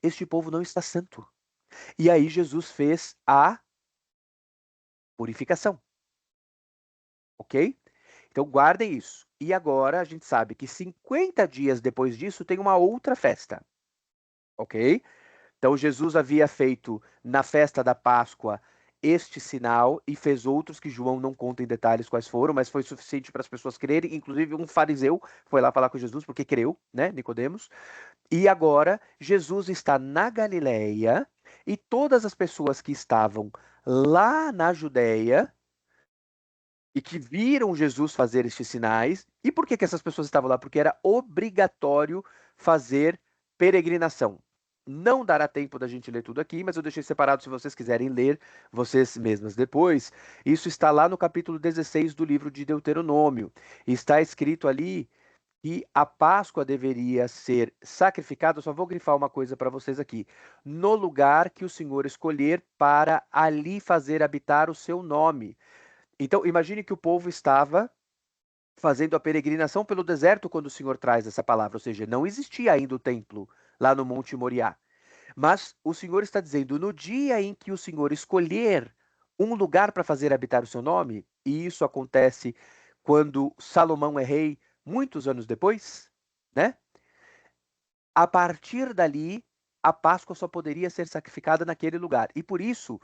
Este povo não está santo. E aí Jesus fez a purificação. Ok? Então guardem isso. E agora a gente sabe que 50 dias depois disso tem uma outra festa. Ok? Então, Jesus havia feito na festa da Páscoa este sinal e fez outros que João não conta em detalhes quais foram, mas foi suficiente para as pessoas crerem. Inclusive, um fariseu foi lá falar com Jesus porque creu, né, Nicodemos. E agora, Jesus está na Galileia e todas as pessoas que estavam lá na Judéia e que viram Jesus fazer estes sinais. E por que essas pessoas estavam lá? Porque era obrigatório fazer peregrinação. Não dará tempo da gente ler tudo aqui, mas eu deixei separado se vocês quiserem ler vocês mesmas depois. Isso está lá no capítulo 16 do livro de Deuteronômio. Está escrito ali que a Páscoa deveria ser sacrificada. Eu só vou grifar uma coisa para vocês aqui. No lugar que o Senhor escolher para ali fazer habitar o seu nome. Então, imagine que o povo estava fazendo a peregrinação pelo deserto quando o Senhor traz essa palavra, ou seja, não existia ainda o templo lá no Monte Moriá. Mas o Senhor está dizendo, no dia em que o Senhor escolher um lugar para fazer habitar o seu nome, e isso acontece quando Salomão é rei muitos anos depois, né? A partir dali, a Páscoa só poderia ser sacrificada naquele lugar. E por isso,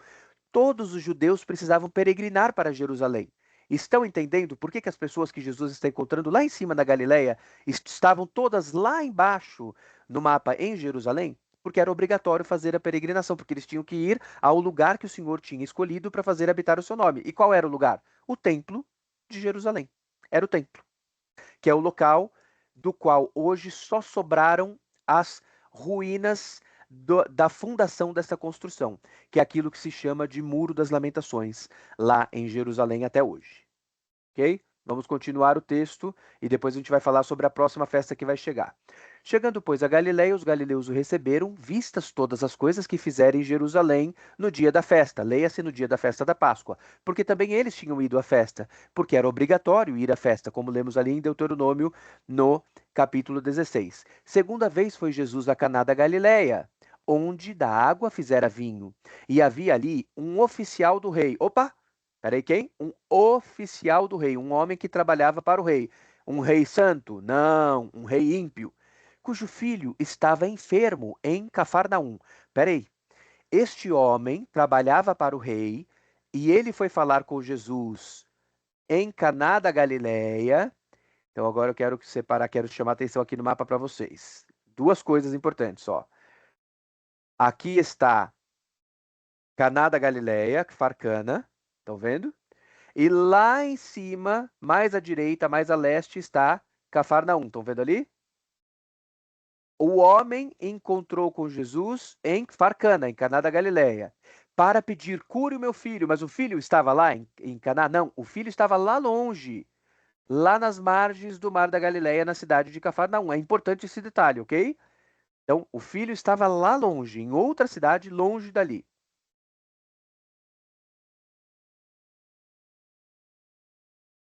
todos os judeus precisavam peregrinar para Jerusalém. Estão entendendo por que as pessoas que Jesus está encontrando lá em cima da Galileia estavam todas lá embaixo no mapa em Jerusalém? Porque era obrigatório fazer a peregrinação, porque eles tinham que ir ao lugar que o Senhor tinha escolhido para fazer habitar o seu nome. E qual era o lugar? O templo de Jerusalém. Era o templo, que é o local do qual hoje só sobraram as ruínas da fundação dessa construção, que é aquilo que se chama de Muro das Lamentações, lá em Jerusalém até hoje. Ok? Vamos continuar o texto e depois a gente vai falar sobre a próxima festa que vai chegar. Chegando, pois, a Galiléia, os galileus o receberam, vistas todas as coisas que fizeram em Jerusalém no dia da festa. Leia-se no dia da festa da Páscoa, porque também eles tinham ido à festa, porque era obrigatório ir à festa, como lemos ali em Deuteronômio, no capítulo 16. Segunda vez foi Jesus a Caná da Galiléia, onde da água fizera vinho. E havia ali um oficial do rei. Opa! Peraí, quem? Um oficial do rei, um homem que trabalhava para o rei. Um rei santo? Não, um rei ímpio, cujo filho estava enfermo em Cafarnaum. Peraí, este homem trabalhava para o rei e ele foi falar com Jesus em Caná da Galileia. Então agora eu quero separar, quero chamar a atenção aqui no mapa para vocês. Duas coisas importantes, ó. Aqui está Caná da Galileia, Farcana, estão vendo? E lá em cima, mais à direita, mais a leste, está Cafarnaum. Estão vendo ali? O homem encontrou com Jesus em Farcana, em Caná da Galileia, para pedir: cure o meu filho. Mas o filho estava lá em Caná? Não, o filho estava lá longe, lá nas margens do mar da Galileia, na cidade de Cafarnaum. É importante esse detalhe, ok? Então, o filho estava lá longe, em outra cidade, longe dali.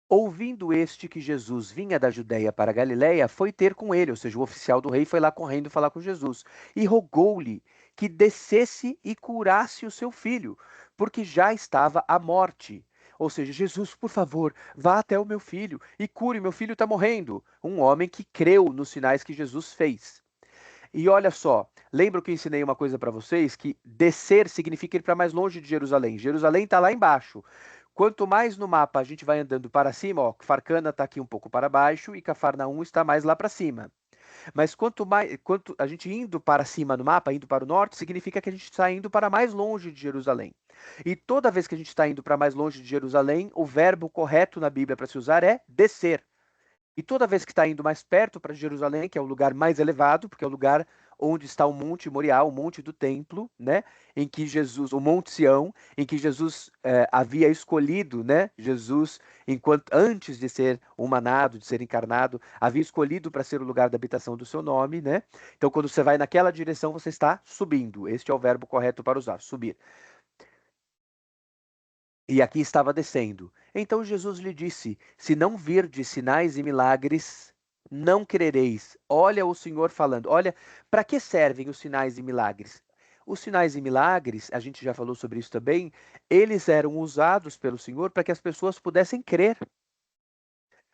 Ouvindo este que Jesus vinha da Judéia para a Galiléia, foi ter com ele, ou seja, o oficial do rei foi lá correndo falar com Jesus, e rogou-lhe que descesse e curasse o seu filho, porque já estava à morte. Ou seja, Jesus, por favor, vá até o meu filho e cure, meu filho está morrendo. Um homem que creu nos sinais que Jesus fez. E olha só, lembro que eu ensinei uma coisa para vocês, que descer significa ir para mais longe de Jerusalém. Jerusalém está lá embaixo. Quanto mais no mapa a gente vai andando para cima, ó, Farcana está aqui um pouco para baixo e Cafarnaum está mais lá para cima. Mas quanto a gente indo para cima no mapa, indo para o norte, significa que a gente está indo para mais longe de Jerusalém. E toda vez que a gente está indo para mais longe de Jerusalém, o verbo correto na Bíblia para se usar é descer. E toda vez que está indo mais perto para Jerusalém, que é o lugar mais elevado, porque é o lugar onde está o Monte Moriá, o Monte do Templo, né? Em que Jesus, o Monte Sião, em que Jesus havia escolhido, né? Jesus, enquanto antes de ser humanado, de ser encarnado, havia escolhido para ser o lugar da habitação do seu nome, né? Então, quando você vai naquela direção, você está subindo. Este é o verbo correto para usar, subir. E aqui estava descendo. Então Jesus lhe disse: se não virdes sinais e milagres, não crereis. Olha o Senhor falando. Olha, para que servem os sinais e milagres? Os sinais e milagres, a gente já falou sobre isso também, eles eram usados pelo Senhor para que as pessoas pudessem crer.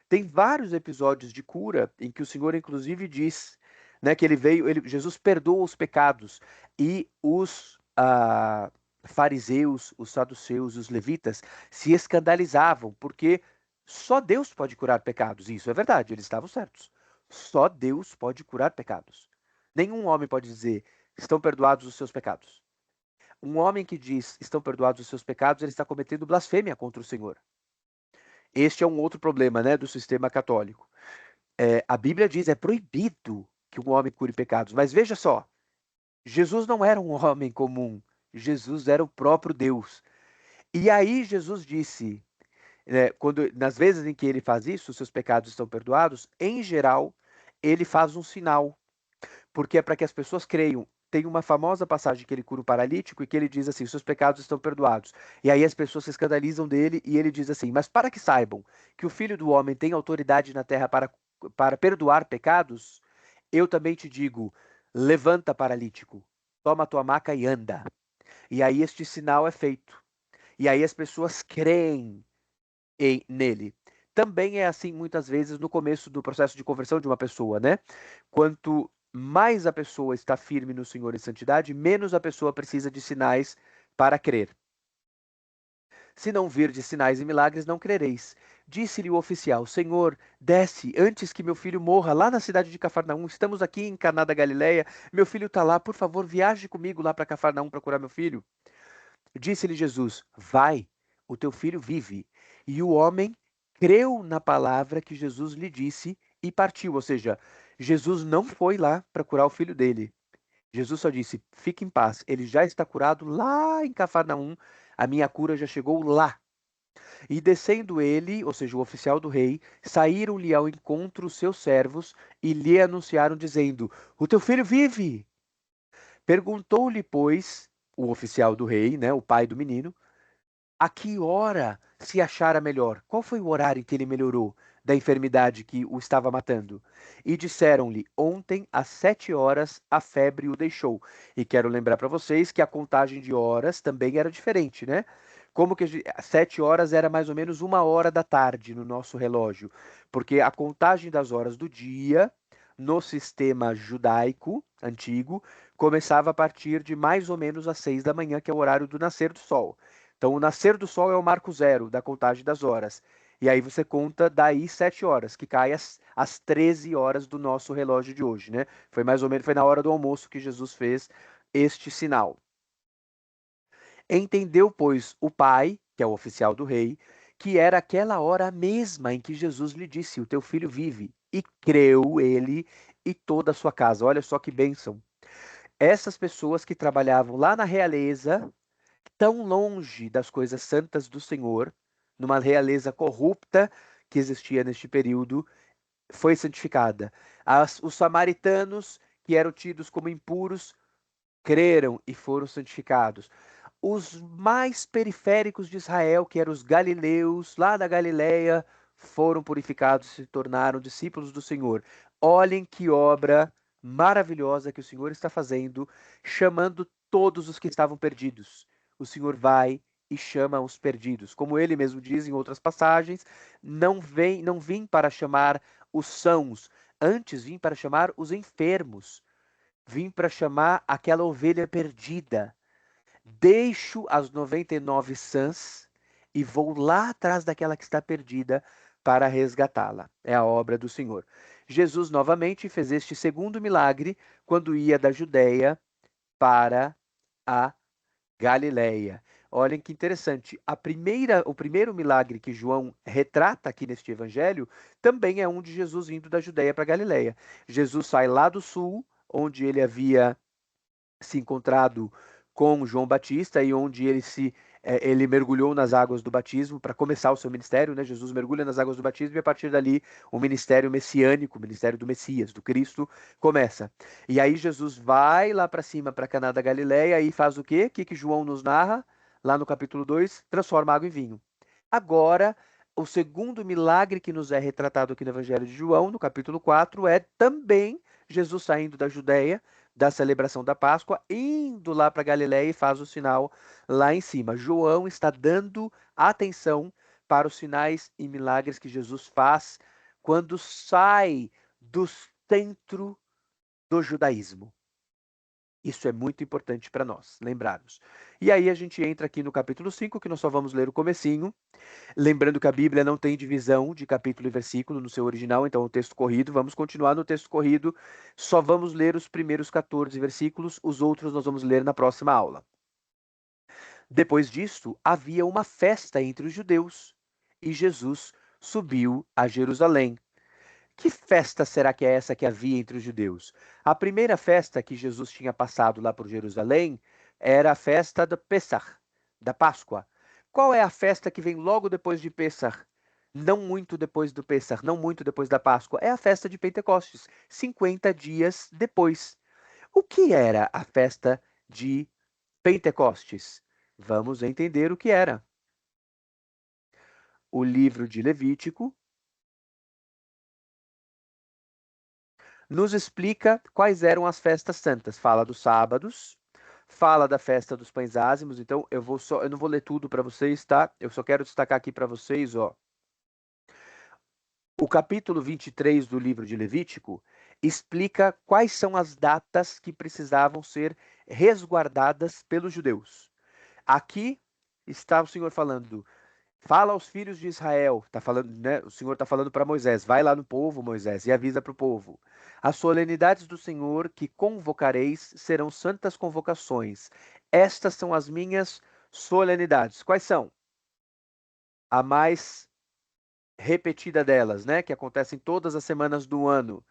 Tem vários episódios de cura em que o Senhor, inclusive, diz, né, que ele veio, Jesus perdoa os pecados e os fariseus, os saduceus, os levitas se escandalizavam porque só Deus pode curar pecados. Isso é verdade, eles estavam certos. Só Deus pode curar pecados. Nenhum homem pode dizer estão perdoados os seus pecados. Um homem que diz estão perdoados os seus pecados, ele está cometendo blasfêmia contra o Senhor. Este é um outro problema, né, do sistema católico. A Bíblia diz, é proibido que um homem cure pecados. Mas veja só, Jesus não era um homem comum. Jesus era o próprio Deus. E aí Jesus disse, nas vezes em que ele faz isso, os seus pecados estão perdoados, em geral, ele faz um sinal, porque é para que as pessoas creiam. Tem uma famosa passagem que ele cura o paralítico e que ele diz assim: seus pecados estão perdoados. E aí as pessoas se escandalizam dele e ele diz assim: mas para que saibam que o Filho do Homem tem autoridade na terra para perdoar pecados, eu também te digo: levanta, paralítico, toma a tua maca e anda. E aí este sinal é feito. E aí as pessoas creem nele. Também é assim muitas vezes no começo do processo de conversão de uma pessoa, né? Quanto mais a pessoa está firme no Senhor em santidade, menos a pessoa precisa de sinais para crer. Se não virdes sinais e milagres, não crereis. Disse-lhe o oficial: Senhor, desce antes que meu filho morra lá na cidade de Cafarnaum. Estamos aqui em Caná da Galileia. Meu filho está lá. Por favor, viaje comigo lá para Cafarnaum para curar meu filho. Disse-lhe Jesus: vai, o teu filho vive. E o homem creu na palavra que Jesus lhe disse e partiu. Ou seja, Jesus não foi lá para curar o filho dele. Jesus só disse: fique em paz, ele já está curado lá em Cafarnaum. A minha cura já chegou lá. E descendo ele, ou seja, o oficial do rei, saíram-lhe ao encontro os seus servos e lhe anunciaram, dizendo: O teu filho vive. Perguntou-lhe, pois, o oficial do rei, né, o pai do menino, a que hora se achara melhor? Qual foi o horário em que ele melhorou da enfermidade que o estava matando? E disseram-lhe: Ontem, às 7 horas, a febre o deixou. E quero lembrar para vocês que a contagem de horas também era diferente, né? Como que 7 horas era mais ou menos 1 hora da tarde no nosso relógio, porque a contagem das horas do dia no sistema judaico antigo começava a partir de mais ou menos às 6 da manhã, que é o horário do nascer do sol. Então, o nascer do sol é o marco zero da contagem das horas. E aí você conta daí 7 horas, que cai às 13 horas do nosso relógio de hoje, né? Foi mais ou menos, foi na hora do almoço que Jesus fez este sinal. Entendeu, pois, o pai, que é o oficial do rei, que era aquela hora mesma em que Jesus lhe disse: O teu filho vive. E creu ele e toda a sua casa. Olha só que bênção. Essas pessoas que trabalhavam lá na realeza, tão longe das coisas santas do Senhor, numa realeza corrupta que existia neste período, foi santificada. Os samaritanos, que eram tidos como impuros, creram e foram santificados. Os mais periféricos de Israel, que eram os galileus, lá da Galileia, foram purificados e se tornaram discípulos do Senhor. Olhem que obra maravilhosa que o Senhor está fazendo, chamando todos os que estavam perdidos. O Senhor vai e chama os perdidos. Como ele mesmo diz em outras passagens, não vim para chamar os sãos, antes vim para chamar os enfermos. Vim para chamar aquela ovelha perdida. Deixo as 99 sãs e vou lá atrás daquela que está perdida para resgatá-la. É a obra do Senhor. Jesus novamente fez este segundo milagre quando ia da Judéia para a Galileia. Olhem que interessante. O primeiro milagre que João retrata aqui neste evangelho também é um de Jesus indo da Judéia para a Galileia. Jesus sai lá do sul, onde ele havia se encontrado com João Batista e onde ele mergulhou nas águas do batismo para começar o seu ministério, né? Jesus mergulha nas águas do batismo e a partir dali o ministério messiânico, o ministério do Messias, do Cristo, começa. E aí Jesus vai lá para cima, para Caná da Galileia e faz o quê? O que que João nos narra lá no capítulo 2? Transforma água em vinho. Agora, o segundo milagre que nos é retratado aqui no Evangelho de João, no capítulo 4, é também Jesus saindo da Judéia, da celebração da Páscoa, indo lá para Galiléia e faz o sinal lá em cima. João está dando atenção para os sinais e milagres que Jesus faz quando sai do centro do judaísmo. Isso é muito importante para nós lembrarmos. E aí a gente entra aqui no capítulo 5, que nós só vamos ler o comecinho. Lembrando que a Bíblia não tem divisão de capítulo e versículo no seu original, então o texto corrido. Vamos continuar no texto corrido, só vamos ler os primeiros 14 versículos, os outros nós vamos ler na próxima aula. Depois disto, havia uma festa entre os judeus, e Jesus subiu a Jerusalém. Que festa será que é essa que havia entre os judeus? A primeira festa que Jesus tinha passado lá por Jerusalém era a festa do Pessach, da Páscoa. Qual é a festa que vem logo depois de Pessach? Não muito depois do Pessach, não muito depois da Páscoa. É a festa de Pentecostes, 50 dias depois. O que era a festa de Pentecostes? Vamos entender o que era. O livro de Levítico nos explica quais eram as festas santas. Fala dos sábados, fala da festa dos pães ázimos. Então eu não vou ler tudo para vocês, tá? Eu só quero destacar aqui para vocês, ó. O capítulo 23 do livro de Levítico explica quais são as datas que precisavam ser resguardadas pelos judeus. Aqui está o Senhor falando: fala aos filhos de Israel, tá falando, né? O Senhor está falando para Moisés, vai lá no povo, Moisés, e avisa para o povo. As solenidades do Senhor que convocareis serão santas convocações. Estas são as minhas solenidades. Quais são? A mais repetida delas, né? Que acontecem todas as semanas do ano.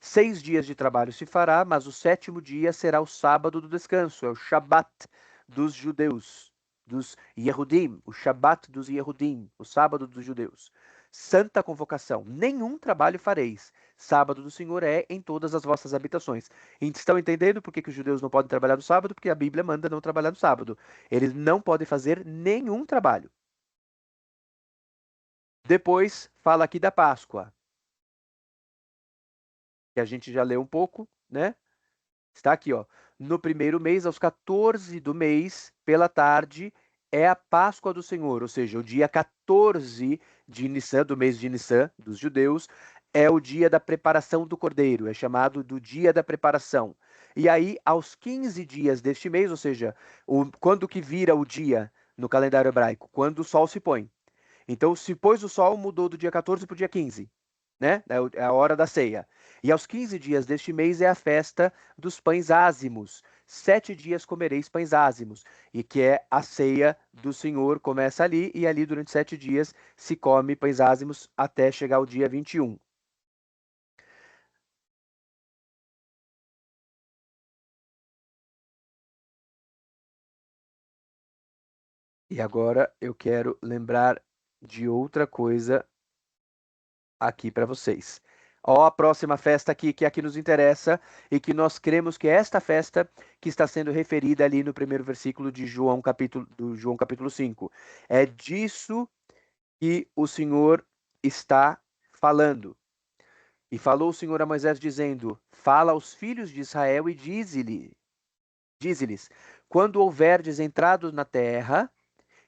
6 dias de trabalho se fará, mas o sétimo dia será o sábado do descanso, é o Shabat dos judeus, dos Yehudim, o Shabat dos Yehudim, o sábado dos judeus. Santa convocação, nenhum trabalho fareis. Sábado do Senhor é em todas as vossas habitações. Estão entendendo por que os judeus não podem trabalhar no sábado? Porque a Bíblia manda não trabalhar no sábado. Eles não podem fazer nenhum trabalho. Depois fala aqui da Páscoa, que a gente já leu um pouco, né? Está aqui, ó. No primeiro mês, aos 14 do mês, pela tarde, é a Páscoa do Senhor, ou seja, o dia 14 de Nissan, do mês de Nissan, dos judeus, é o dia da preparação do cordeiro, é chamado do dia da preparação. E aí, aos 15 dias deste mês, ou seja, quando que vira o dia no calendário hebraico? Quando o sol se põe. Então, se pôs o sol, mudou do dia 14 para o dia 15, né? É a hora da ceia. E aos 15 dias deste mês é a festa dos pães ázimos. 7 dias comereis pães ázimos, e que é a ceia do Senhor, começa ali, e ali durante 7 dias se come pães ázimos até chegar o dia 21. E agora eu quero lembrar de outra coisa aqui para vocês. Ó, a próxima festa aqui, que aqui nos interessa e que nós cremos que é esta festa que está sendo referida ali no primeiro versículo de João capítulo 5. É disso que o Senhor está falando. E falou o Senhor a Moisés dizendo: Fala aos filhos de Israel e dize-lhes: Quando houverdes entrado na terra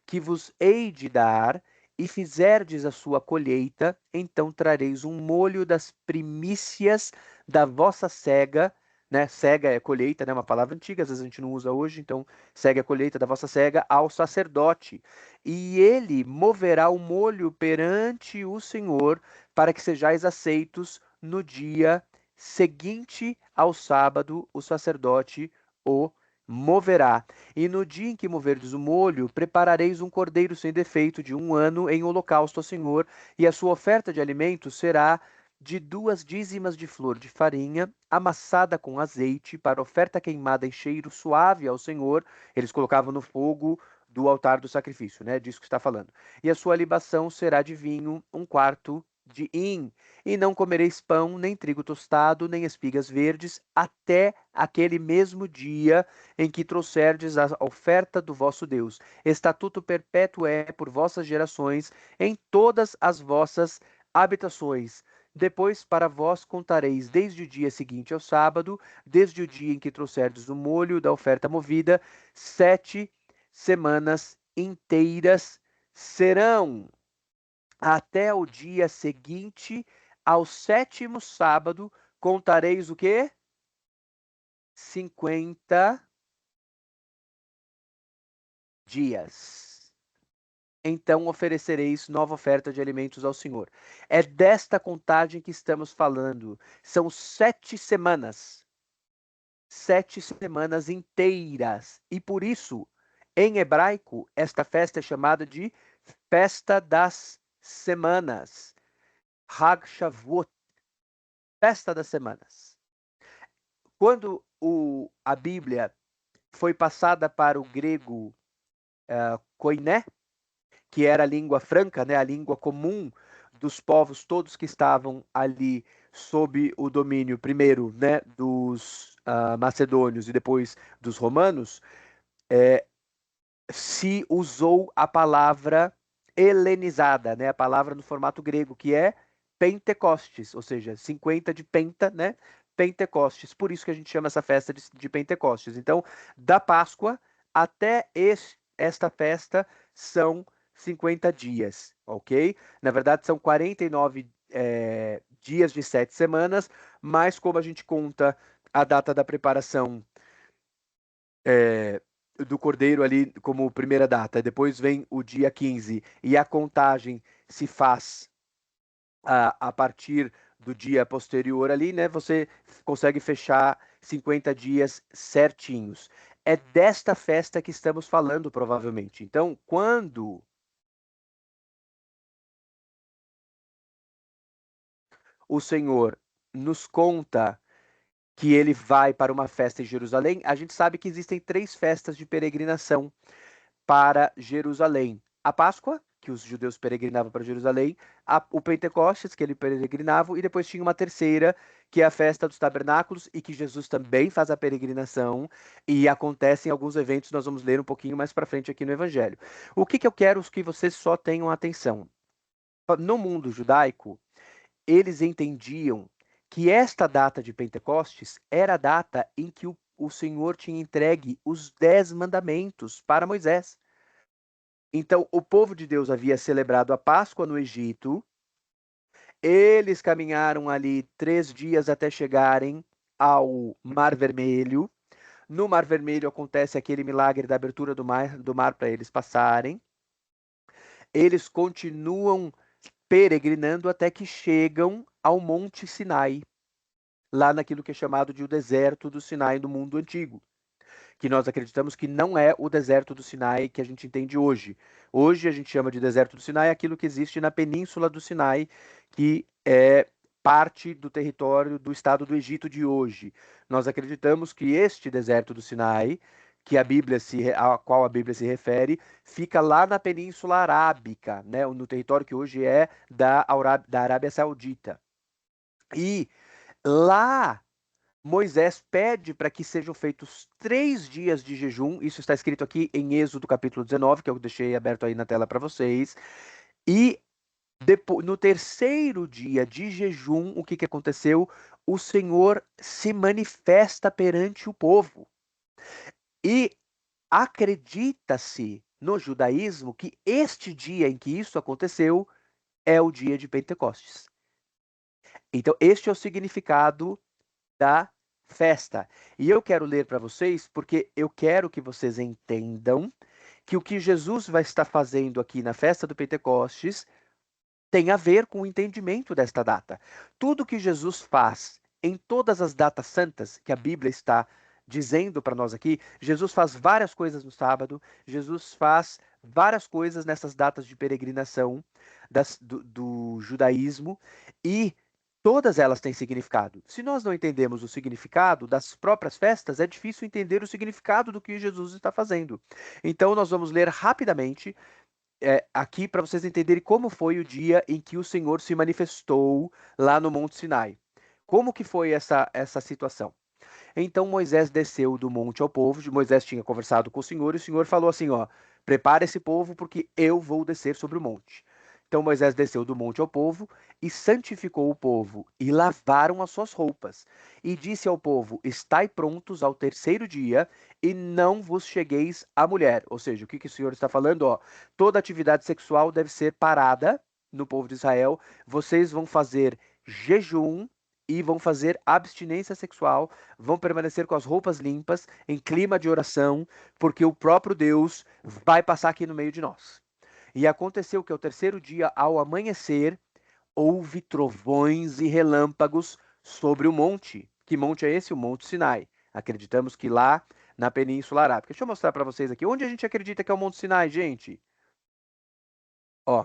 que vos hei de dar, e fizerdes a sua colheita, então trareis um molho das primícias da vossa cega, né? Cega é colheita, né? Uma palavra antiga, às vezes a gente não usa hoje, então cega é colheita da vossa cega ao sacerdote. E ele moverá o molho perante o Senhor, para que sejais aceitos no dia seguinte ao sábado, o sacerdote o moverá. E no dia em que moverdes o molho, preparareis um cordeiro sem defeito de 1 ano em holocausto ao Senhor, e a sua oferta de alimento será de 2 dízimas de flor de farinha, amassada com azeite, para oferta queimada em cheiro suave ao Senhor. Eles colocavam no fogo do altar do sacrifício, né? Disso que está falando. E a sua libação será de vinho, 1/4 de hin. E não comereis pão, nem trigo tostado, nem espigas verdes, até aquele mesmo dia em que trouxerdes a oferta do vosso Deus. Estatuto perpétuo é por vossas gerações, em todas as vossas habitações. Depois para vós contareis desde o dia seguinte ao sábado, desde o dia em que trouxerdes o molho da oferta movida, 7 semanas inteiras serão, até o dia seguinte ao sétimo sábado, contareis o quê? 50 dias. Então oferecereis nova oferta de alimentos ao Senhor. É desta contagem que estamos falando. São 7 semanas. 7 semanas inteiras. E por isso, em hebraico, esta festa é chamada de Festa das Semanas. Hag Shavuot, Festa das Semanas. Quando a Bíblia foi passada para o grego koiné, que era a língua franca, né, a língua comum dos povos todos que estavam ali sob o domínio, primeiro, né, dos macedônios e depois dos romanos, se usou a palavra helenizada, né, a palavra no formato grego, que é Pentecostes, ou seja, 50 de penta, né, Pentecostes. Por isso que a gente chama essa festa de Pentecostes. Então, da Páscoa até esta festa são 50 dias, ok? Na verdade, são 49 dias de 7 semanas, mas como a gente conta a data da preparação do Cordeiro ali como primeira data, depois vem o dia 15 e a contagem se faz a partir do dia posterior ali, né? Você consegue fechar 50 dias certinhos. É desta festa que estamos falando, provavelmente. Então, quando o Senhor nos conta que ele vai para uma festa em Jerusalém, a gente sabe que existem 3 festas de peregrinação para Jerusalém. A Páscoa, que os judeus peregrinavam para Jerusalém, o Pentecostes, que ele peregrinava, e depois tinha uma terceira, que é a festa dos tabernáculos, e que Jesus também faz a peregrinação, e acontecem alguns eventos, nós vamos ler um pouquinho mais para frente aqui no Evangelho. O que eu quero que vocês só tenham atenção? No mundo judaico, eles entendiam que esta data de Pentecostes era a data em que o Senhor tinha entregue os 10 mandamentos para Moisés. Então, o povo de Deus havia celebrado a Páscoa no Egito, eles caminharam ali 3 dias até chegarem ao Mar Vermelho. No Mar Vermelho acontece aquele milagre da abertura do mar para eles passarem. Eles continuam peregrinando até que chegam ao Monte Sinai, lá naquilo que é chamado de o deserto do Sinai do mundo antigo, que nós acreditamos que não é o deserto do Sinai que a gente entende hoje. Hoje a gente chama de deserto do Sinai aquilo que existe na península do Sinai, que é parte do território do estado do Egito de hoje. Nós acreditamos que este deserto do Sinai, que a qual a Bíblia se refere, fica lá na Península Arábica, né, no território que hoje é da Arábia Saudita. E lá Moisés pede para que sejam feitos 3 dias de jejum. Isso está escrito aqui em Êxodo capítulo 19, que eu deixei aberto aí na tela para vocês. E depois, no terceiro dia de jejum, o que aconteceu? O Senhor se manifesta perante o povo. E acredita-se no judaísmo que este dia em que isso aconteceu é o dia de Pentecostes. Então, este é o significado da festa. E eu quero ler para vocês porque eu quero que vocês entendam que o que Jesus vai estar fazendo aqui na festa do Pentecostes tem a ver com o entendimento desta data. Tudo que Jesus faz em todas as datas santas que a Bíblia está dizendo para nós aqui, Jesus faz várias coisas no sábado, Jesus faz várias coisas nessas datas de peregrinação do judaísmo, e todas elas têm significado. Se nós não entendemos o significado das próprias festas, é difícil entender o significado do que Jesus está fazendo. Então, nós vamos ler rapidamente aqui para vocês entenderem como foi o dia em que o Senhor se manifestou lá no Monte Sinai. Como que foi essa situação? Então Moisés desceu do monte ao povo. Moisés tinha conversado com o Senhor e o Senhor falou assim: ó, prepara esse povo porque eu vou descer sobre o monte. Então Moisés desceu do monte ao povo e santificou o povo e lavaram as suas roupas. E disse ao povo: estai prontos ao terceiro dia e não vos chegueis à mulher. Ou seja, o que o Senhor está falando? Ó, toda atividade sexual deve ser parada no povo de Israel. Vocês vão fazer jejum e vão fazer abstinência sexual, vão permanecer com as roupas limpas, em clima de oração, porque o próprio Deus vai passar aqui no meio de nós. E aconteceu que ao terceiro dia, ao amanhecer, houve trovões e relâmpagos sobre o monte. Que monte é esse? O Monte Sinai. Acreditamos que lá na Península Arábica. Deixa eu mostrar para vocês aqui. Onde a gente acredita que é o Monte Sinai, gente? Ó,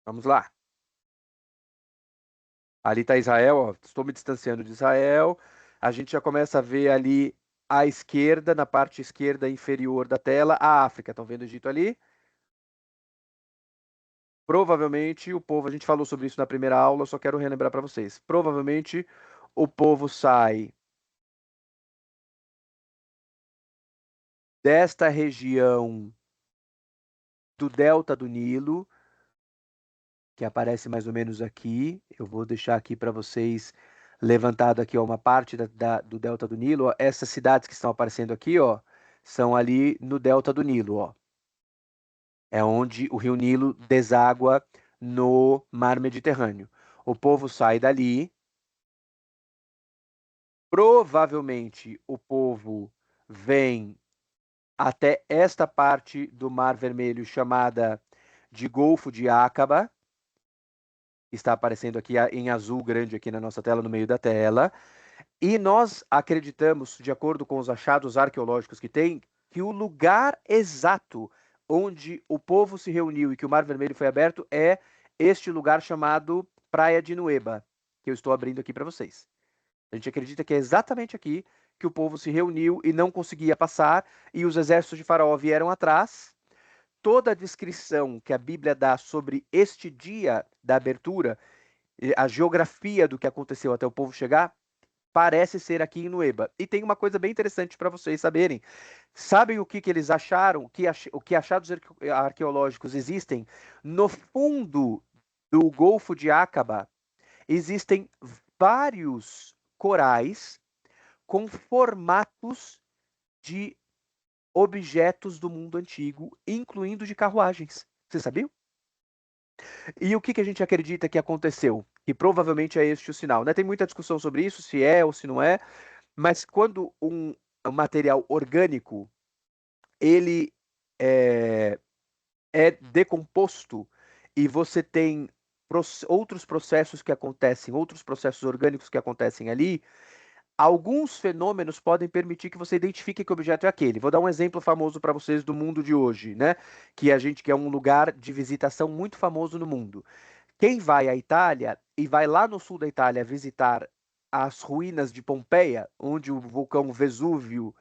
vamos lá. Ali está Israel, ó, estou me distanciando de Israel. A gente já começa a ver ali à esquerda, na parte esquerda inferior da tela, a África. Estão vendo o Egito ali? Provavelmente o povo, a gente falou sobre isso na primeira aula, só quero relembrar para vocês. Provavelmente o povo sai desta região do delta do Nilo, que aparece mais ou menos aqui. Eu vou deixar aqui para vocês levantado aqui ó, uma parte do delta do Nilo. Ó. Essas cidades que estão aparecendo aqui, ó, são ali no delta do Nilo, ó. É onde o rio Nilo deságua no mar Mediterrâneo. O povo sai dali. Provavelmente o povo vem até esta parte do Mar Vermelho chamada de Golfo de Acaba. Está aparecendo aqui em azul grande aqui na nossa tela, no meio da tela. E nós acreditamos, de acordo com os achados arqueológicos que tem, que o lugar exato onde o povo se reuniu e que o Mar Vermelho foi aberto é este lugar chamado Praia de Nueba, que eu estou abrindo aqui para vocês. A gente acredita que é exatamente aqui que o povo se reuniu e não conseguia passar, e os exércitos de Faraó vieram atrás. Toda a descrição que a Bíblia dá sobre este dia da abertura, a geografia do que aconteceu até o povo chegar, parece ser aqui em Nueba. E tem uma coisa bem interessante para vocês saberem. Sabem o que eles acharam? O que achados arqueológicos existem? No fundo do Golfo de Aqaba, existem vários corais com formatos de objetos do mundo antigo, incluindo de carruagens. Você sabia? E o que a gente acredita que aconteceu? Que provavelmente é este o sinal, né? Tem muita discussão sobre isso, se é ou se não é, mas quando um material orgânico ele é, é decomposto e você tem outros processos que acontecem, outros processos orgânicos que acontecem ali, alguns fenômenos podem permitir que você identifique que objeto é aquele. Vou dar um exemplo famoso para vocês do mundo de hoje, né? Que é um lugar de visitação muito famoso no mundo. Quem vai à Itália e vai lá no sul da Itália visitar as ruínas de Pompeia, onde o vulcão Vesúvio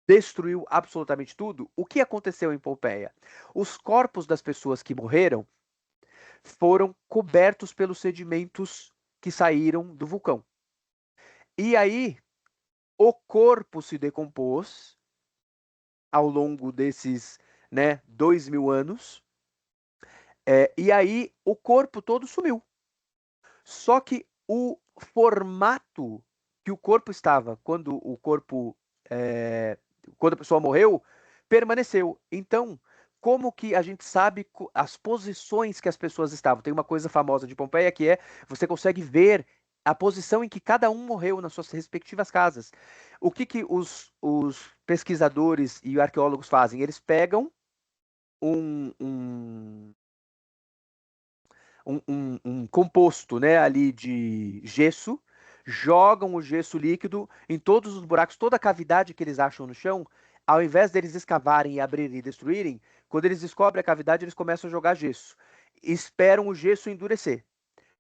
destruiu absolutamente tudo, o que aconteceu em Pompeia? Os corpos das pessoas que morreram foram cobertos pelos sedimentos que saíram do vulcão. E aí, o corpo se decompôs ao longo desses, né, 2.000 anos, e aí o corpo todo sumiu. Só que o formato que o corpo estava quando o corpo, quando a pessoa morreu, permaneceu. Então, como que a gente sabe as posições que as pessoas estavam? Tem uma coisa famosa de Pompeia que é você consegue ver a posição em que cada um morreu nas suas respectivas casas. O que os pesquisadores e arqueólogos fazem? Eles pegam um, um um composto, né, ali de gesso, jogam o gesso líquido em todos os buracos, toda a cavidade que eles acham no chão, ao invés deles escavarem e abrirem e destruírem, quando eles descobrem a cavidade, eles começam a jogar gesso. Esperam o gesso endurecer.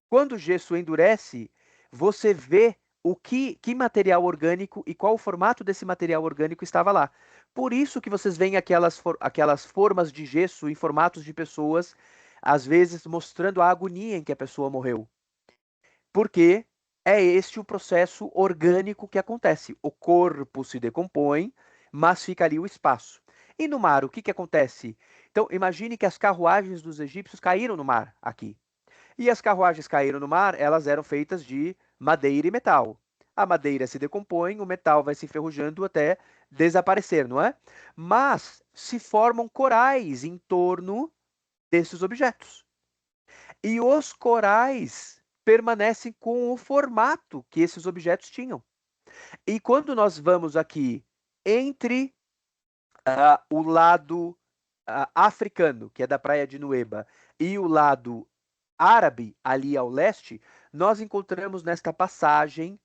Quando o gesso endurece, você vê que material orgânico e qual o formato desse material orgânico estava lá. Por isso que vocês veem aquelas formas de gesso em formatos de pessoas, às vezes mostrando a agonia em que a pessoa morreu. Porque é este o processo orgânico que acontece. O corpo se decompõe, mas fica ali o espaço. E no mar, o que acontece? Então, imagine que as carruagens dos egípcios caíram no mar aqui. E as carruagens caíram no mar, elas eram feitas de madeira e metal. A madeira se decompõe, o metal vai se enferrujando até desaparecer, não é? Mas se formam corais em torno desses objetos. E os corais permanecem com o formato que esses objetos tinham. E quando nós vamos aqui entre o lado africano, que é da praia de Nueba, e o lado árabe, ali ao leste, nós encontramos nesta passagem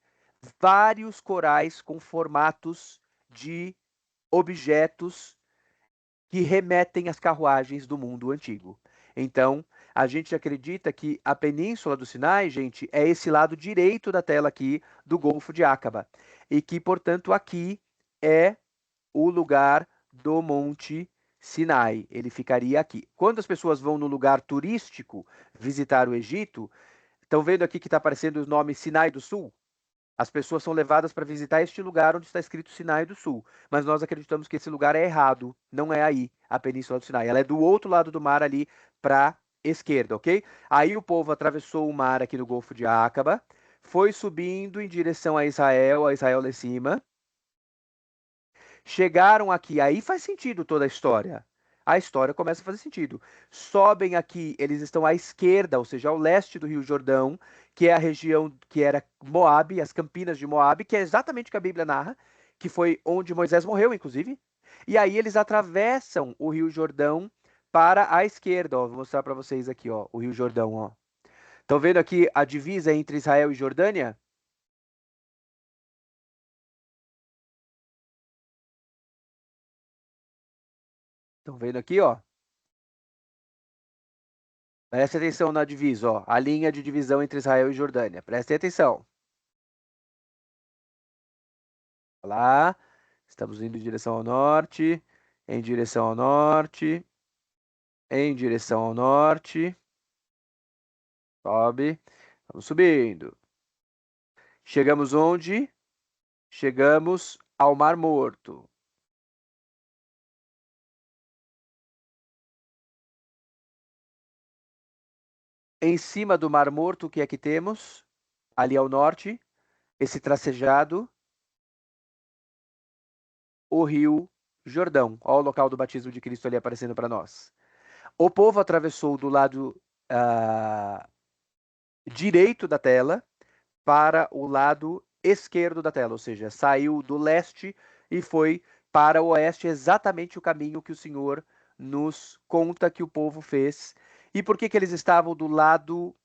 vários corais com formatos de objetos que remetem às carruagens do mundo antigo. Então, a gente acredita que a Península do Sinai, gente, é esse lado direito da tela aqui do Golfo de Aqaba. E que, portanto, aqui é o lugar do Monte Sinai. Ele ficaria aqui. Quando as pessoas vão no lugar turístico visitar o Egito, estão vendo aqui que está aparecendo o nome Sinai do Sul? As pessoas são levadas para visitar este lugar onde está escrito Sinai do Sul. Mas nós acreditamos que esse lugar é errado. Não é aí a Península do Sinai. Ela é do outro lado do mar ali para a esquerda, ok? Aí o povo atravessou o mar aqui no Golfo de Aqaba, foi subindo em direção a Israel lá em cima. Chegaram aqui, aí faz sentido toda a história. A história começa a fazer sentido. Sobem aqui, eles estão à esquerda, ou seja, ao leste do Rio Jordão, que é a região que era Moabe, as Campinas de Moabe, que é exatamente o que a Bíblia narra, que foi onde Moisés morreu, inclusive. E aí eles atravessam o Rio Jordão para a esquerda, ó. Vou mostrar para vocês aqui, ó, o Rio Jordão, ó. Estão vendo aqui a divisa entre Israel e Jordânia? Estão vendo aqui, ó? Preste atenção na divisa, ó, a linha de divisão entre Israel e Jordânia. Prestem atenção. Lá, estamos indo em direção ao norte, em direção ao norte, em direção ao norte. Sobe, vamos subindo. Chegamos onde? Chegamos ao Mar Morto. Em cima do Mar Morto, o que é que temos? Ali ao norte, esse tracejado, o Rio Jordão. Olha o local do batismo de Cristo ali aparecendo para nós. O povo atravessou do lado direito da tela para o lado esquerdo da tela, ou seja, saiu do leste e foi para o oeste, exatamente o caminho que o Senhor nos conta que o povo fez. E por que que eles estavam do lado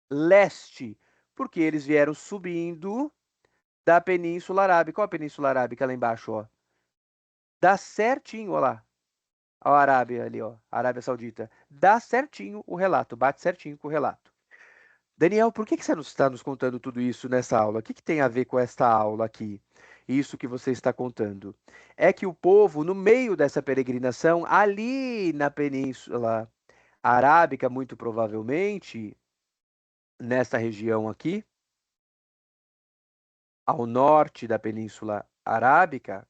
leste? Porque eles vieram subindo da Península Arábica. Qual a Península Arábica lá embaixo, ó? Dá certinho, ó lá. Ó, a Arábia ali, ó, Arábia Saudita. Dá certinho o relato, bate certinho com o relato. Daniel, por que que você está nos contando tudo isso nessa aula? O que que tem a ver com esta aula aqui? Isso que você está contando. É que o povo, no meio dessa peregrinação, ali na Península Arábica, muito provavelmente, nessa região aqui, ao norte da Península Arábica,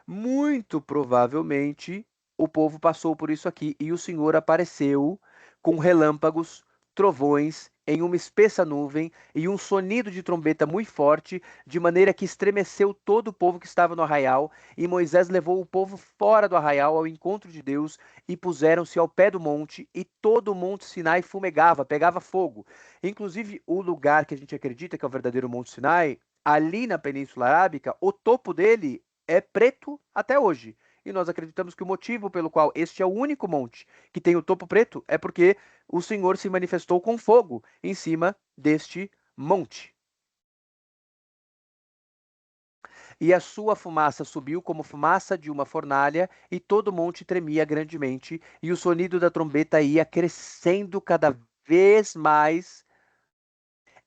muito provavelmente o povo passou por isso aqui e o Senhor apareceu com relâmpagos, trovões, em uma espessa nuvem e um sonido de trombeta muito forte, de maneira que estremeceu todo o povo que estava no arraial. E Moisés levou o povo fora do arraial ao encontro de Deus e puseram-se ao pé do monte, e todo o monte Sinai fumegava, pegava fogo. Inclusive, o lugar que a gente acredita que é o verdadeiro Monte Sinai, ali na Península Arábica, o topo dele é preto até hoje. E nós acreditamos que o motivo pelo qual este é o único monte que tem o topo preto é porque o Senhor se manifestou com fogo em cima deste monte. E a sua fumaça subiu como fumaça de uma fornalha, e todo o monte tremia grandemente, e o sonido da trombeta ia crescendo cada vez mais.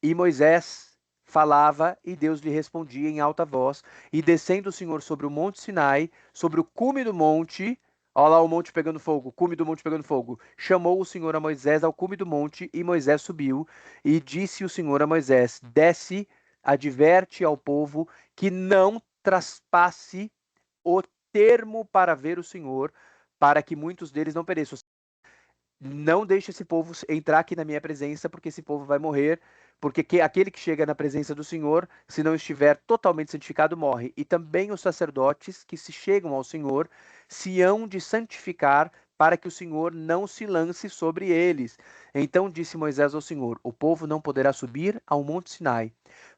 E Moisés falava e Deus lhe respondia em alta voz. E descendo o Senhor sobre o monte Sinai, sobre o cume do monte, olha lá o monte pegando fogo, o cume do monte pegando fogo, chamou o Senhor a Moisés ao cume do monte, e Moisés subiu. E disse o Senhor a Moisés: desce, adverte ao povo que não traspasse o termo para ver o Senhor, para que muitos deles não pereçam. Não deixe esse povo entrar aqui na minha presença, porque esse povo vai morrer, porque aquele que chega na presença do Senhor, se não estiver totalmente santificado, morre. E também os sacerdotes que se chegam ao Senhor se hão de santificar, para que o Senhor não se lance sobre eles. Então disse Moisés ao Senhor: o povo não poderá subir ao monte Sinai,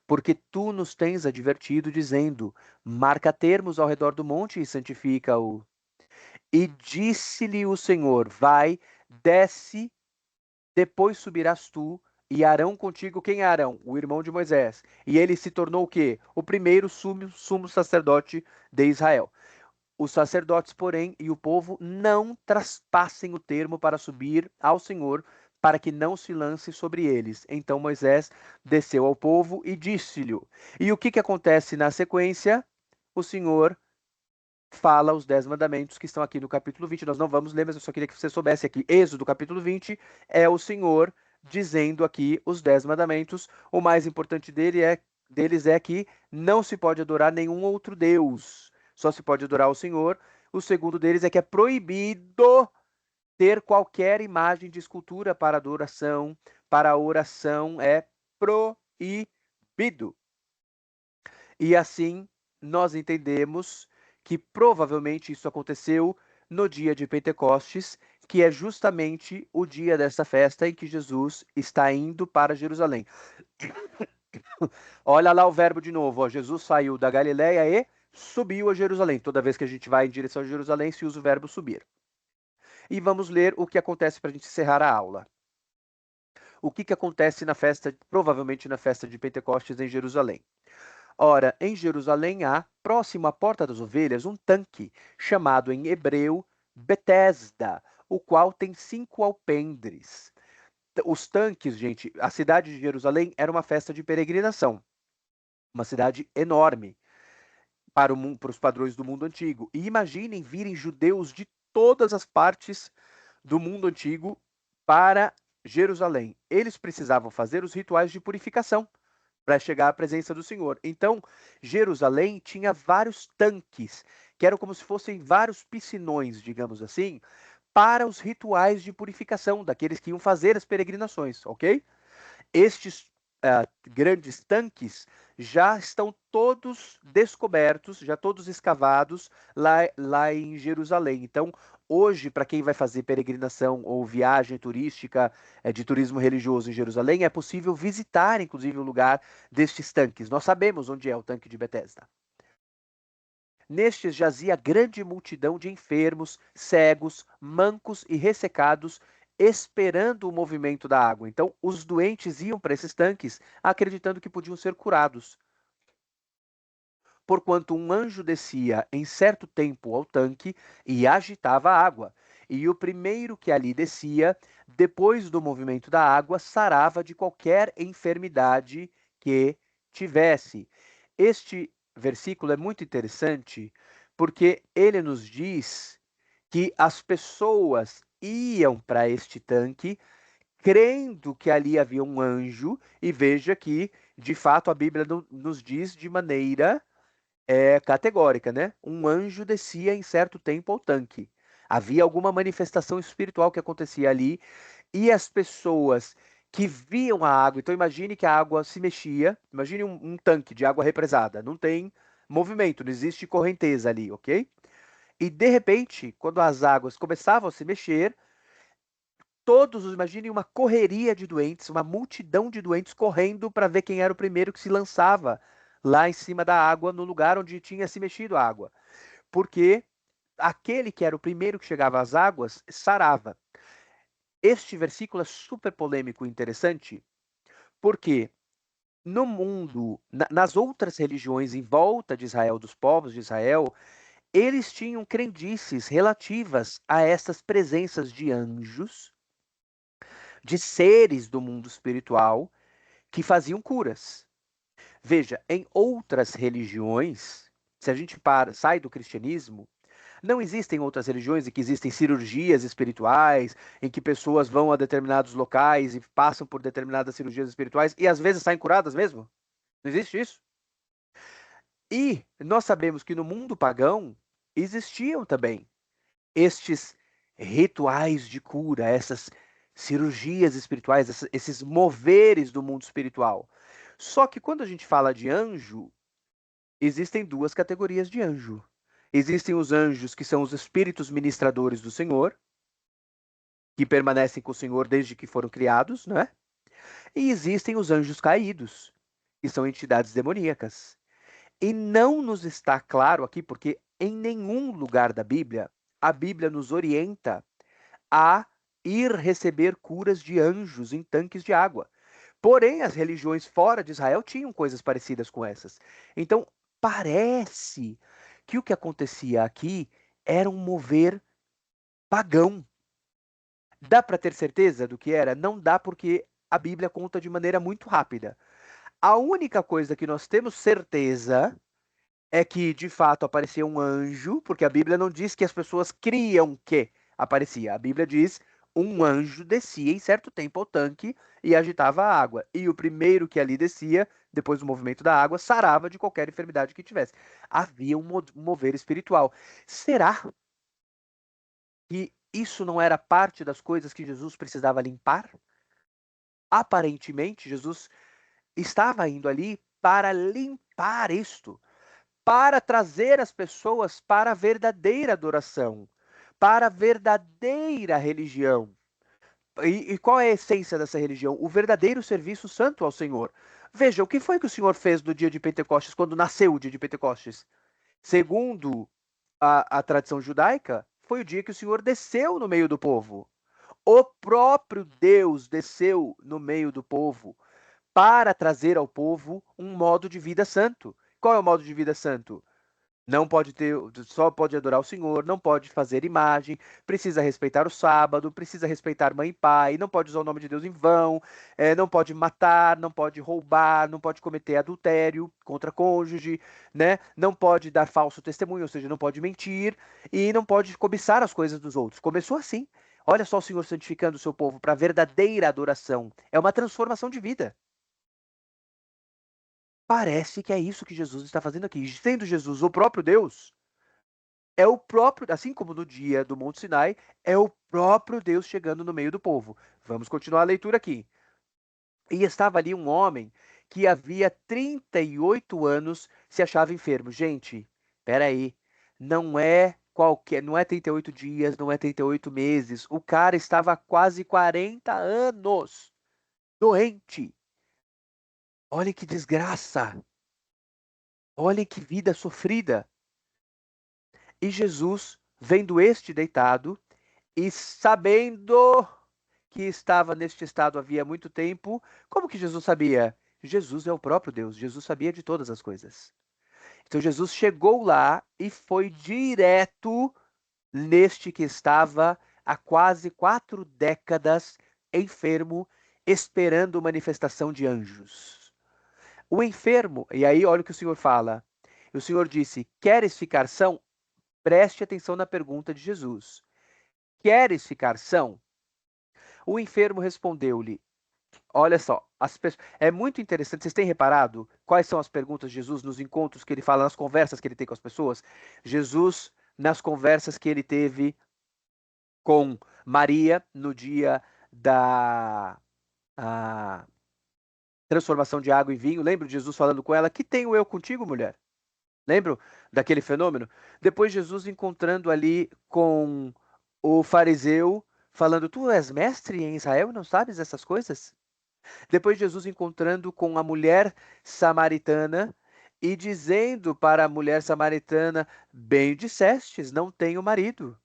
porque tu nos tens advertido, dizendo: marca termos ao redor do monte e santifica-o. E disse-lhe o Senhor: vai, desce, depois subirás tu, e Arão contigo. Quem é Arão? O irmão de Moisés. E ele se tornou o quê? O primeiro sumo sacerdote de Israel. Os sacerdotes, porém, e o povo não traspassem o termo para subir ao Senhor, para que não se lance sobre eles. Então Moisés desceu ao povo e disse-lhe. E o que que acontece na sequência? O Senhor fala os 10 mandamentos que estão aqui no capítulo 20. Nós não vamos ler, mas eu só queria que você soubesse aqui. Êxodo, capítulo 20, é o Senhor dizendo aqui os 10 mandamentos. O mais importante deles é que não se pode adorar nenhum outro Deus. Só se pode adorar o Senhor. O segundo deles é que é proibido ter qualquer imagem de escultura para adoração, para oração, é proibido. E assim nós entendemos que provavelmente isso aconteceu no dia de Pentecostes, que é justamente o dia dessa festa em que Jesus está indo para Jerusalém. Olha lá o verbo de novo, ó. Jesus saiu da Galiléia e subiu a Jerusalém. Toda vez que a gente vai em direção a Jerusalém, se usa o verbo subir. E vamos ler o que acontece para a gente encerrar a aula. O que que acontece na festa, provavelmente na festa de Pentecostes em Jerusalém? Ora, em Jerusalém há, próximo à Porta das Ovelhas, um tanque, chamado em hebreu Betesda, o qual tem 5 alpendres. Os tanques, gente, a cidade de Jerusalém era uma festa de peregrinação, uma cidade enorme. para os padrões do mundo antigo. E imaginem virem judeus de todas as partes do mundo antigo para Jerusalém. Eles precisavam fazer os rituais de purificação para chegar à presença do Senhor. Então, Jerusalém tinha vários tanques, que eram como se fossem vários piscinões, digamos assim, para os rituais de purificação daqueles que iam fazer as peregrinações, ok? Estes grandes tanques já estão todos descobertos, já todos escavados lá em Jerusalém. Então, hoje, para quem vai fazer peregrinação ou viagem turística de turismo religioso em Jerusalém, é possível visitar, inclusive, o lugar destes tanques. Nós sabemos onde é o tanque de Betesda. Nestes jazia grande multidão de enfermos, cegos, mancos e ressecados, esperando o movimento da água. Então, os doentes iam para esses tanques acreditando que podiam ser curados. Porquanto um anjo descia em certo tempo ao tanque e agitava a água. E o primeiro que ali descia, depois do movimento da água, sarava de qualquer enfermidade que tivesse. Este versículo é muito interessante porque ele nos diz que as pessoas iam para este tanque crendo que ali havia um anjo, e veja que, de fato, a Bíblia nos diz de maneira categórica, né? Um anjo descia em certo tempo ao tanque. Havia alguma manifestação espiritual que acontecia ali, e as pessoas que viam a água, então imagine que a água se mexia, imagine um tanque de água represada, não tem movimento, não existe correnteza ali, ok? E de repente, quando as águas começavam a se mexer, todos, imaginem uma correria de doentes, uma multidão de doentes correndo para ver quem era o primeiro que se lançava lá em cima da água, no lugar onde tinha se mexido a água. Porque aquele que era o primeiro que chegava às águas sarava. Este versículo é super polêmico e interessante, porque no mundo, nas outras religiões em volta de Israel, dos povos de Israel, eles tinham crendices relativas a essas presenças de anjos, de seres do mundo espiritual que faziam curas. Veja, em outras religiões, se a gente sai do cristianismo, não existem outras religiões em que existem cirurgias espirituais, em que pessoas vão a determinados locais e passam por determinadas cirurgias espirituais e às vezes saem curadas mesmo? Não existe isso? E nós sabemos que no mundo pagão existiam também estes rituais de cura, essas cirurgias espirituais, esses moveres do mundo espiritual. Só que quando a gente fala de anjo, existem duas categorias de anjo. Existem os anjos que são os espíritos ministradores do Senhor, que permanecem com o Senhor desde que foram criados, né? E existem os anjos caídos, que são entidades demoníacas. E não nos está claro aqui, porque em nenhum lugar da Bíblia, a Bíblia nos orienta a ir receber curas de anjos em tanques de água. Porém, as religiões fora de Israel tinham coisas parecidas com essas. Então, parece que o que acontecia aqui era um mover pagão. Dá para ter certeza do que era? Não dá, porque a Bíblia conta de maneira muito rápida. A única coisa que nós temos certeza é que, de fato, aparecia um anjo, porque a Bíblia não diz que as pessoas criam que aparecia. A Bíblia diz um anjo descia em certo tempo ao tanque e agitava a água. E o primeiro que ali descia, depois do movimento da água, sarava de qualquer enfermidade que tivesse. Havia um mover espiritual. Será que isso não era parte das coisas que Jesus precisava limpar? Aparentemente, Jesus estava indo ali para limpar isto, para trazer as pessoas para a verdadeira adoração, para a verdadeira religião. E qual é a essência dessa religião? O verdadeiro serviço santo ao Senhor. Veja, o que foi que o Senhor fez no dia de Pentecostes, quando nasceu o dia de Pentecostes? Segundo a tradição judaica, foi o dia que o Senhor desceu no meio do povo. O próprio Deus desceu no meio do povo para trazer ao povo um modo de vida santo. Qual é o modo de vida santo? Não pode ter, só pode adorar o Senhor, não pode fazer imagem, precisa respeitar o sábado, precisa respeitar mãe e pai, não pode usar o nome de Deus em vão, não pode matar, não pode roubar, não pode cometer adultério contra cônjuge, né? Não pode dar falso testemunho, ou seja, não pode mentir e não pode cobiçar as coisas dos outros. Começou assim. Olha só o Senhor santificando o seu povo para a verdadeira adoração. É uma transformação de vida. Parece que é isso que Jesus está fazendo aqui. Sendo Jesus o próprio Deus, é o próprio, assim como no dia do Monte Sinai, é o próprio Deus chegando no meio do povo. Vamos continuar a leitura aqui. E estava ali um homem que havia 38 anos se achava enfermo. Gente, peraí, não é qualquer, não é 38 dias, não é 38 meses. O cara estava há quase 40 anos doente. Olha que desgraça. Olha que vida sofrida. E Jesus, vendo este deitado e sabendo que estava neste estado havia muito tempo, como que Jesus sabia? Jesus é o próprio Deus, Jesus sabia de todas as coisas. Então Jesus chegou lá e foi direto neste que estava há quase 4 décadas enfermo, esperando manifestação de anjos. O enfermo, e aí olha o que o Senhor fala. O Senhor disse: Queres ficar são? Preste atenção na pergunta de Jesus. Queres ficar são? O enfermo respondeu-lhe: Olha só, é muito interessante. Vocês têm reparado quais são as perguntas de Jesus nos encontros que ele fala, nas conversas que ele tem com as pessoas? Jesus, nas conversas que ele teve com Maria no dia da a transformação de água em vinho. Lembra de Jesus falando com ela: Que tenho eu contigo, mulher? Lembram daquele fenômeno? Depois Jesus encontrando ali com o fariseu, falando: Tu és mestre em Israel e não sabes essas coisas? Depois Jesus encontrando com a mulher samaritana e dizendo para a mulher samaritana: Bem dissestes, não tenho marido,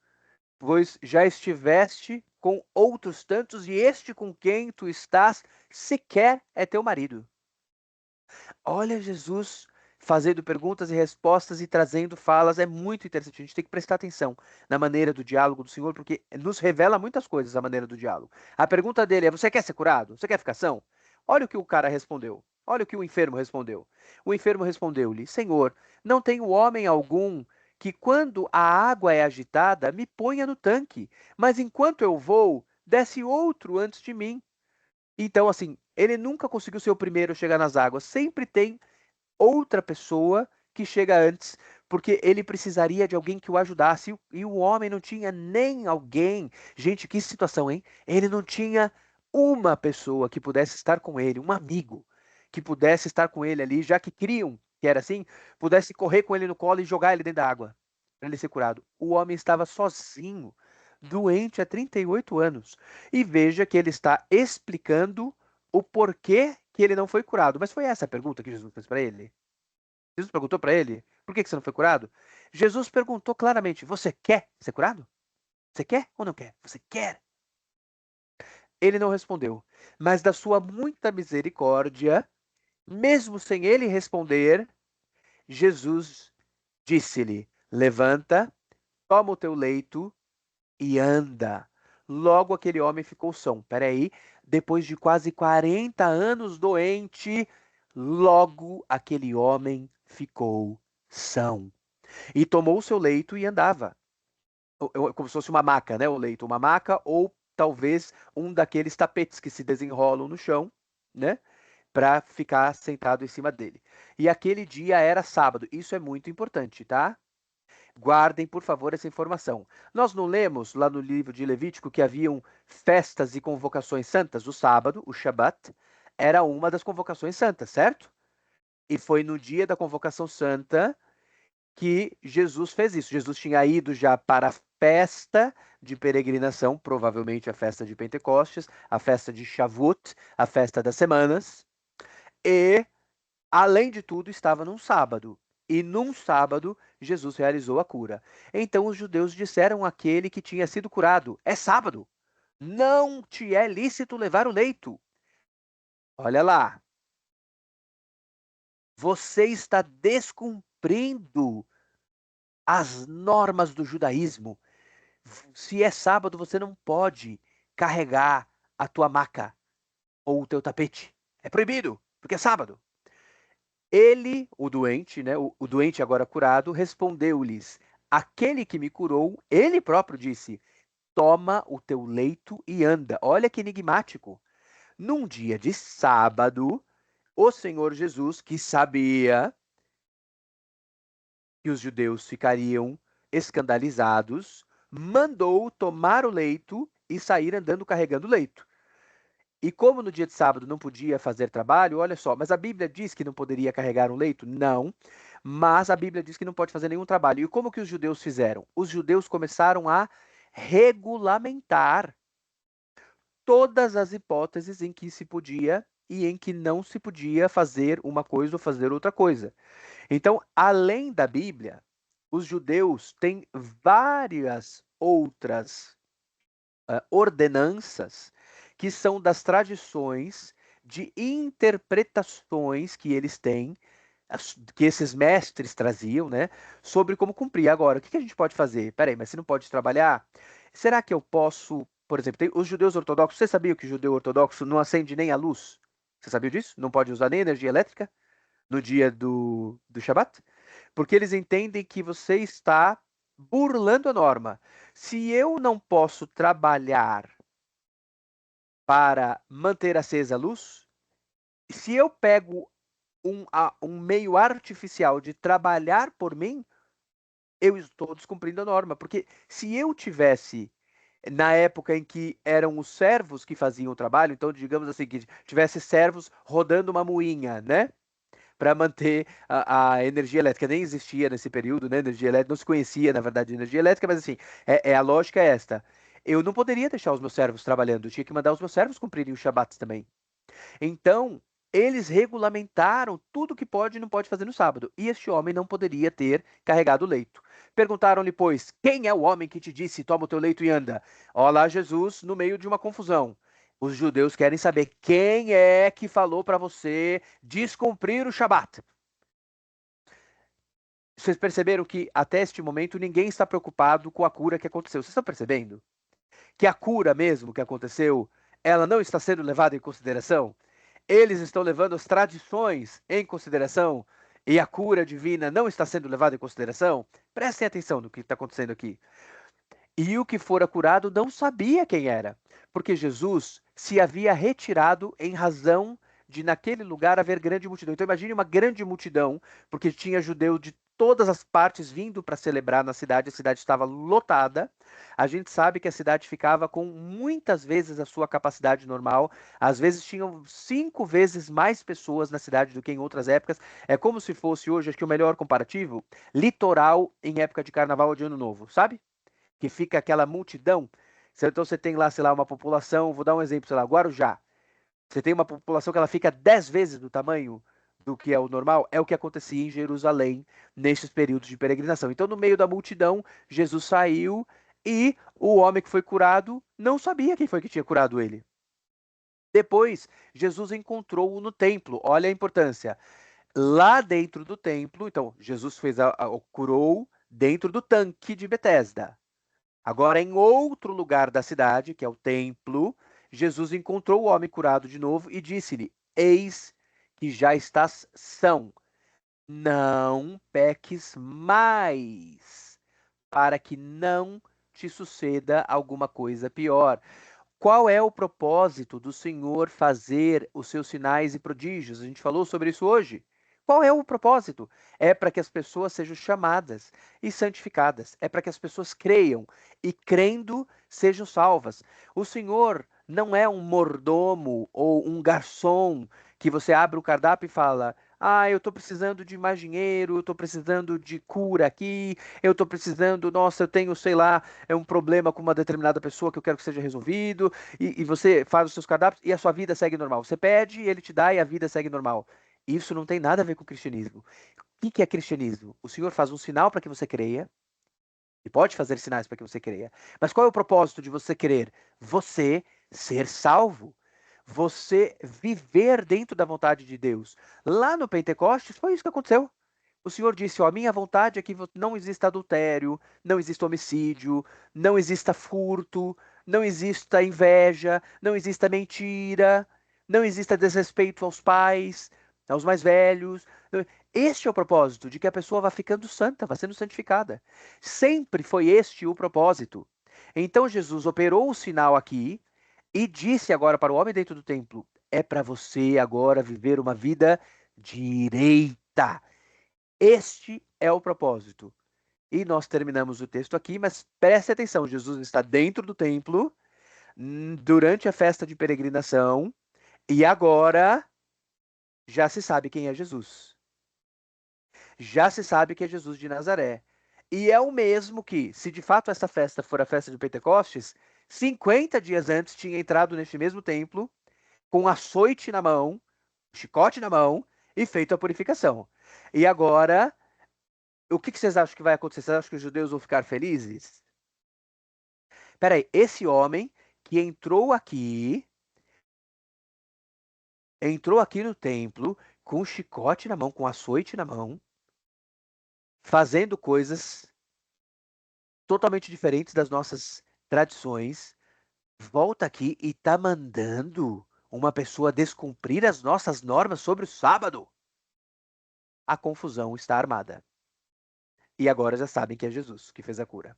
pois já estiveste com outros tantos e este com quem tu estás sequer é teu marido. Olha Jesus fazendo perguntas e respostas e trazendo falas. É muito interessante. A gente tem que prestar atenção na maneira do diálogo do Senhor, porque nos revela muitas coisas a maneira do diálogo. A pergunta dele é: Você quer ser curado? Você quer ficar são? Olha o que o cara respondeu. Olha o que o enfermo respondeu. O enfermo respondeu-lhe: Senhor, não tenho homem algum que, quando a água é agitada, me ponha no tanque, mas enquanto eu vou, desce outro antes de mim. Então, assim, ele nunca conseguiu ser o primeiro a chegar nas águas. Sempre tem outra pessoa que chega antes, porque ele precisaria de alguém que o ajudasse. E o homem não tinha nem alguém. Gente, que situação, hein? Ele não tinha uma pessoa que pudesse estar com ele, um amigo que pudesse estar com ele ali, já que criam que era assim, pudesse correr com ele no colo e jogar ele dentro da água para ele ser curado. O homem estava sozinho, doente há 38 anos. E veja que ele está explicando o porquê que ele não foi curado. Mas foi essa a pergunta que Jesus fez para ele? Jesus perguntou para ele: Por que você não foi curado? Jesus perguntou claramente: Você quer ser curado? Você quer ou não quer? Você quer? Ele não respondeu. Mas da sua muita misericórdia, mesmo sem ele responder, Jesus disse-lhe: Levanta, toma o teu leito e anda. Logo aquele homem ficou são. Peraí, depois de quase 40 anos doente, logo aquele homem ficou são. E tomou o seu leito e andava. Como se fosse uma maca, né? O leito, uma maca ou talvez um daqueles tapetes que se desenrolam no chão, né? Para ficar sentado em cima dele. E aquele dia era sábado. Isso é muito importante, tá? Guardem, por favor, essa informação. Nós não lemos lá no livro de Levítico que haviam festas e convocações santas? O sábado, o Shabat, era uma das convocações santas, certo? E foi no dia da convocação santa que Jesus fez isso. Jesus tinha ido já para a festa de peregrinação, provavelmente a festa de Pentecostes, a festa de Shavuot, a festa das semanas, e, além de tudo, estava num sábado. E num sábado, Jesus realizou a cura. Então os judeus disseram àquele que tinha sido curado: É sábado, não te é lícito levar o leito. Olha lá, você está descumprindo as normas do judaísmo. Se é sábado, você não pode carregar a tua maca ou o teu tapete. É proibido, porque é sábado. Ele, o doente, né, o doente agora curado, respondeu-lhes: aquele que me curou, ele próprio disse: toma o teu leito e anda. Olha que enigmático. Num dia de sábado, o Senhor Jesus, que sabia que os judeus ficariam escandalizados, mandou tomar o leito e sair andando carregando o leito. E como no dia de sábado não podia fazer trabalho, olha só, mas a Bíblia diz que não poderia carregar um leito? Não. Mas a Bíblia diz que não pode fazer nenhum trabalho. E como que os judeus fizeram? Os judeus começaram a regulamentar todas as hipóteses em que se podia e em que não se podia fazer uma coisa ou fazer outra coisa. Então, além da Bíblia, os judeus têm várias outras ordenanças que são das tradições de interpretações que eles têm, que esses mestres traziam, né, sobre como cumprir. Agora, o que a gente pode fazer? Peraí, mas se não pode trabalhar, será que eu posso, por exemplo, tem os judeus ortodoxos, você sabia que o judeu ortodoxo não acende nem a luz? Você sabia disso? Não pode usar nem energia elétrica no dia do Shabat? Porque eles entendem que você está burlando a norma. Se eu não posso trabalhar para manter acesa a luz, se eu pego um meio artificial de trabalhar por mim, eu estou descumprindo a norma. Porque se eu tivesse, na época em que eram os servos que faziam o trabalho, então digamos assim, que tivesse servos rodando uma moinha, né? Para manter a energia elétrica. Nem existia nesse período, né? Energia elétrica, não se conhecia, na verdade, energia elétrica, mas assim, a lógica é esta. Eu não poderia deixar os meus servos trabalhando, eu tinha que mandar os meus servos cumprirem os Shabats também. Então, eles regulamentaram tudo que pode e não pode fazer no sábado. E este homem não poderia ter carregado o leito. Perguntaram-lhe, pois, quem é o homem que te disse, toma o teu leito e anda? Olá, Jesus, no meio de uma confusão. Os judeus querem saber quem é que falou para você descumprir o Shabat. Vocês perceberam que até este momento ninguém está preocupado com a cura que aconteceu. Vocês estão percebendo? Que a cura mesmo que aconteceu, ela não está sendo levada em consideração? Eles estão levando as tradições em consideração e a cura divina não está sendo levada em consideração? Prestem atenção no que está acontecendo aqui. E o que fora curado não sabia quem era, porque Jesus se havia retirado em razão de naquele lugar haver grande multidão. Então imagine uma grande multidão, porque tinha judeu de todas as partes vindo para celebrar na cidade, a cidade estava lotada. A gente sabe que a cidade ficava com muitas vezes a sua capacidade normal, às vezes tinham 5 vezes mais pessoas na cidade do que em outras épocas. É como se fosse hoje, acho que o melhor comparativo, litoral em época de carnaval ou de ano novo, sabe? Que fica aquela multidão. Então você tem lá, sei lá, uma população, vou dar um exemplo, sei lá, Guarujá. Você tem uma população que ela fica 10 vezes do tamanho do que é o normal, é o que acontecia em Jerusalém nesses períodos de peregrinação. Então, no meio da multidão, Jesus saiu e o homem que foi curado não sabia quem foi que tinha curado ele. Depois, Jesus encontrou-o no templo. Olha a importância. Lá dentro do templo, então, Jesus curou dentro do tanque de Betesda. Agora, em outro lugar da cidade, que é o templo, Jesus encontrou o homem curado de novo e disse-lhe: eis que já estás são, não peques mais, para que não te suceda alguma coisa pior. Qual é o propósito do Senhor fazer os seus sinais e prodígios? A gente falou sobre isso hoje. Qual é o propósito? É para que as pessoas sejam chamadas e santificadas. É para que as pessoas creiam e, crendo, sejam salvas. O Senhor não é um mordomo ou um garçom que você abre o cardápio e fala: ah, eu estou precisando de mais dinheiro, eu estou precisando de cura aqui, eu estou precisando, nossa, eu tenho, sei lá, um problema com uma determinada pessoa que eu quero que seja resolvido, e você faz os seus cardápios e a sua vida segue normal. Você pede, ele te dá e a vida segue normal. Isso não tem nada a ver com o cristianismo. O que é cristianismo? O Senhor faz um sinal para que você creia, e pode fazer sinais para que você creia. Mas qual é o propósito de você crer? Você ser salvo. Você viver dentro da vontade de Deus. Lá no Pentecostes foi isso que aconteceu. O Senhor disse, ó, minha vontade é que não exista adultério, não exista homicídio, não exista furto, não exista inveja, não exista mentira, não exista desrespeito aos pais, aos mais velhos. Este é o propósito, de que a pessoa vá ficando santa, vá sendo santificada. Sempre foi este o propósito. Então Jesus operou o sinal aqui e disse agora para o homem dentro do templo: é para você agora viver uma vida direita. Este é o propósito. E nós terminamos o texto aqui, mas preste atenção: Jesus está dentro do templo, durante a festa de peregrinação, e agora já se sabe quem é Jesus. Já se sabe que é Jesus de Nazaré. E é o mesmo que, se de fato essa festa for a festa de Pentecostes, 50 dias antes tinha entrado neste mesmo templo, com um açoite na mão, um chicote na mão, e feito a purificação. E agora, o que vocês acham que vai acontecer? Vocês acham que os judeus vão ficar felizes? Peraí, esse homem que entrou aqui no templo, com um chicote na mão, com um açoite na mão, fazendo coisas totalmente diferentes das nossas tradições, volta aqui e tá mandando uma pessoa descumprir as nossas normas sobre o sábado. A confusão está armada. E agora já sabem que é Jesus que fez a cura.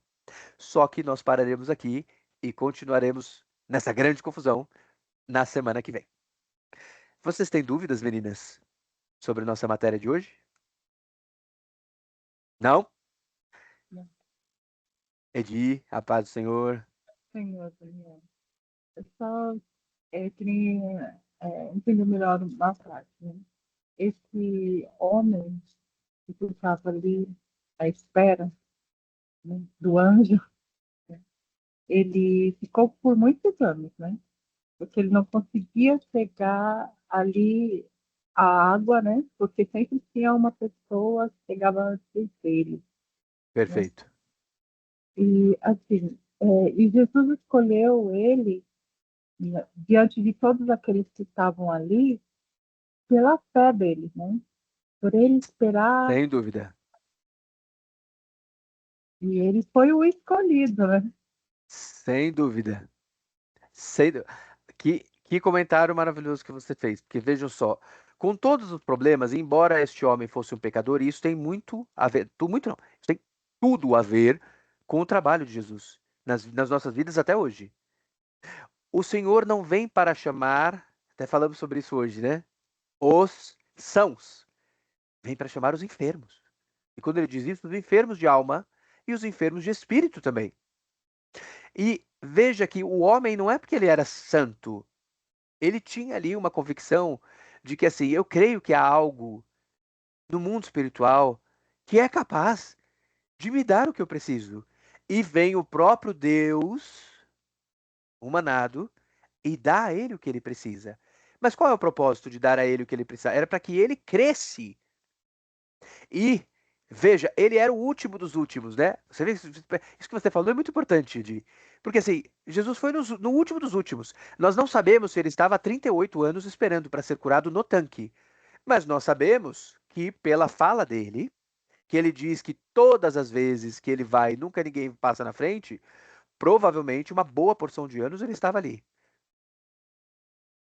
Só que nós pararemos aqui e continuaremos nessa grande confusão na semana que vem. Vocês têm dúvidas, meninas, sobre nossa matéria de hoje? Não? Não, Edi, a paz do Senhor. Senhor, Daniel. Eu só queria entender melhor uma parte. Né? Esse homem que estava ali à espera, né, do anjo, né, ele ficou por muitos anos, né? Porque ele não conseguia chegar ali à água, né? Porque sempre tinha uma pessoa que chegava antes dele, né? Perfeito. E assim, e Jesus escolheu ele, né, diante de todos aqueles que estavam ali, pela fé dele, né? Por ele esperar, Sem dúvida. e ele foi o escolhido, né? Sem dúvida. Sem dú- que comentário maravilhoso que você fez. Porque vejam só, com todos os problemas, embora este homem fosse um pecador, e isso tem muito a ver, muito não, isso tem tudo a ver com o trabalho de Jesus nas nossas vidas até hoje. O Senhor não vem para chamar, até falamos sobre isso hoje, né? Os sãos. Vem para chamar os enfermos. E quando ele diz isso, os enfermos de alma e os enfermos de espírito também. E veja que o homem não é porque ele era santo, ele tinha ali uma convicção de que assim, eu creio que há algo no mundo espiritual que é capaz de me dar o que eu preciso. E vem o próprio Deus humanado e dá a ele o que ele precisa. Mas qual é o propósito de dar a ele o que ele precisa? Era para que ele cresce. E, veja, ele era o último dos últimos, né? Você vê, isso que você falou é muito importante, Edi. Porque assim, Jesus foi no último dos últimos. Nós não sabemos se ele estava há 38 anos esperando para ser curado no tanque. Mas nós sabemos que, pela fala dele, que ele diz que todas as vezes que ele vai, nunca ninguém passa na frente, provavelmente uma boa porção de anos ele estava ali.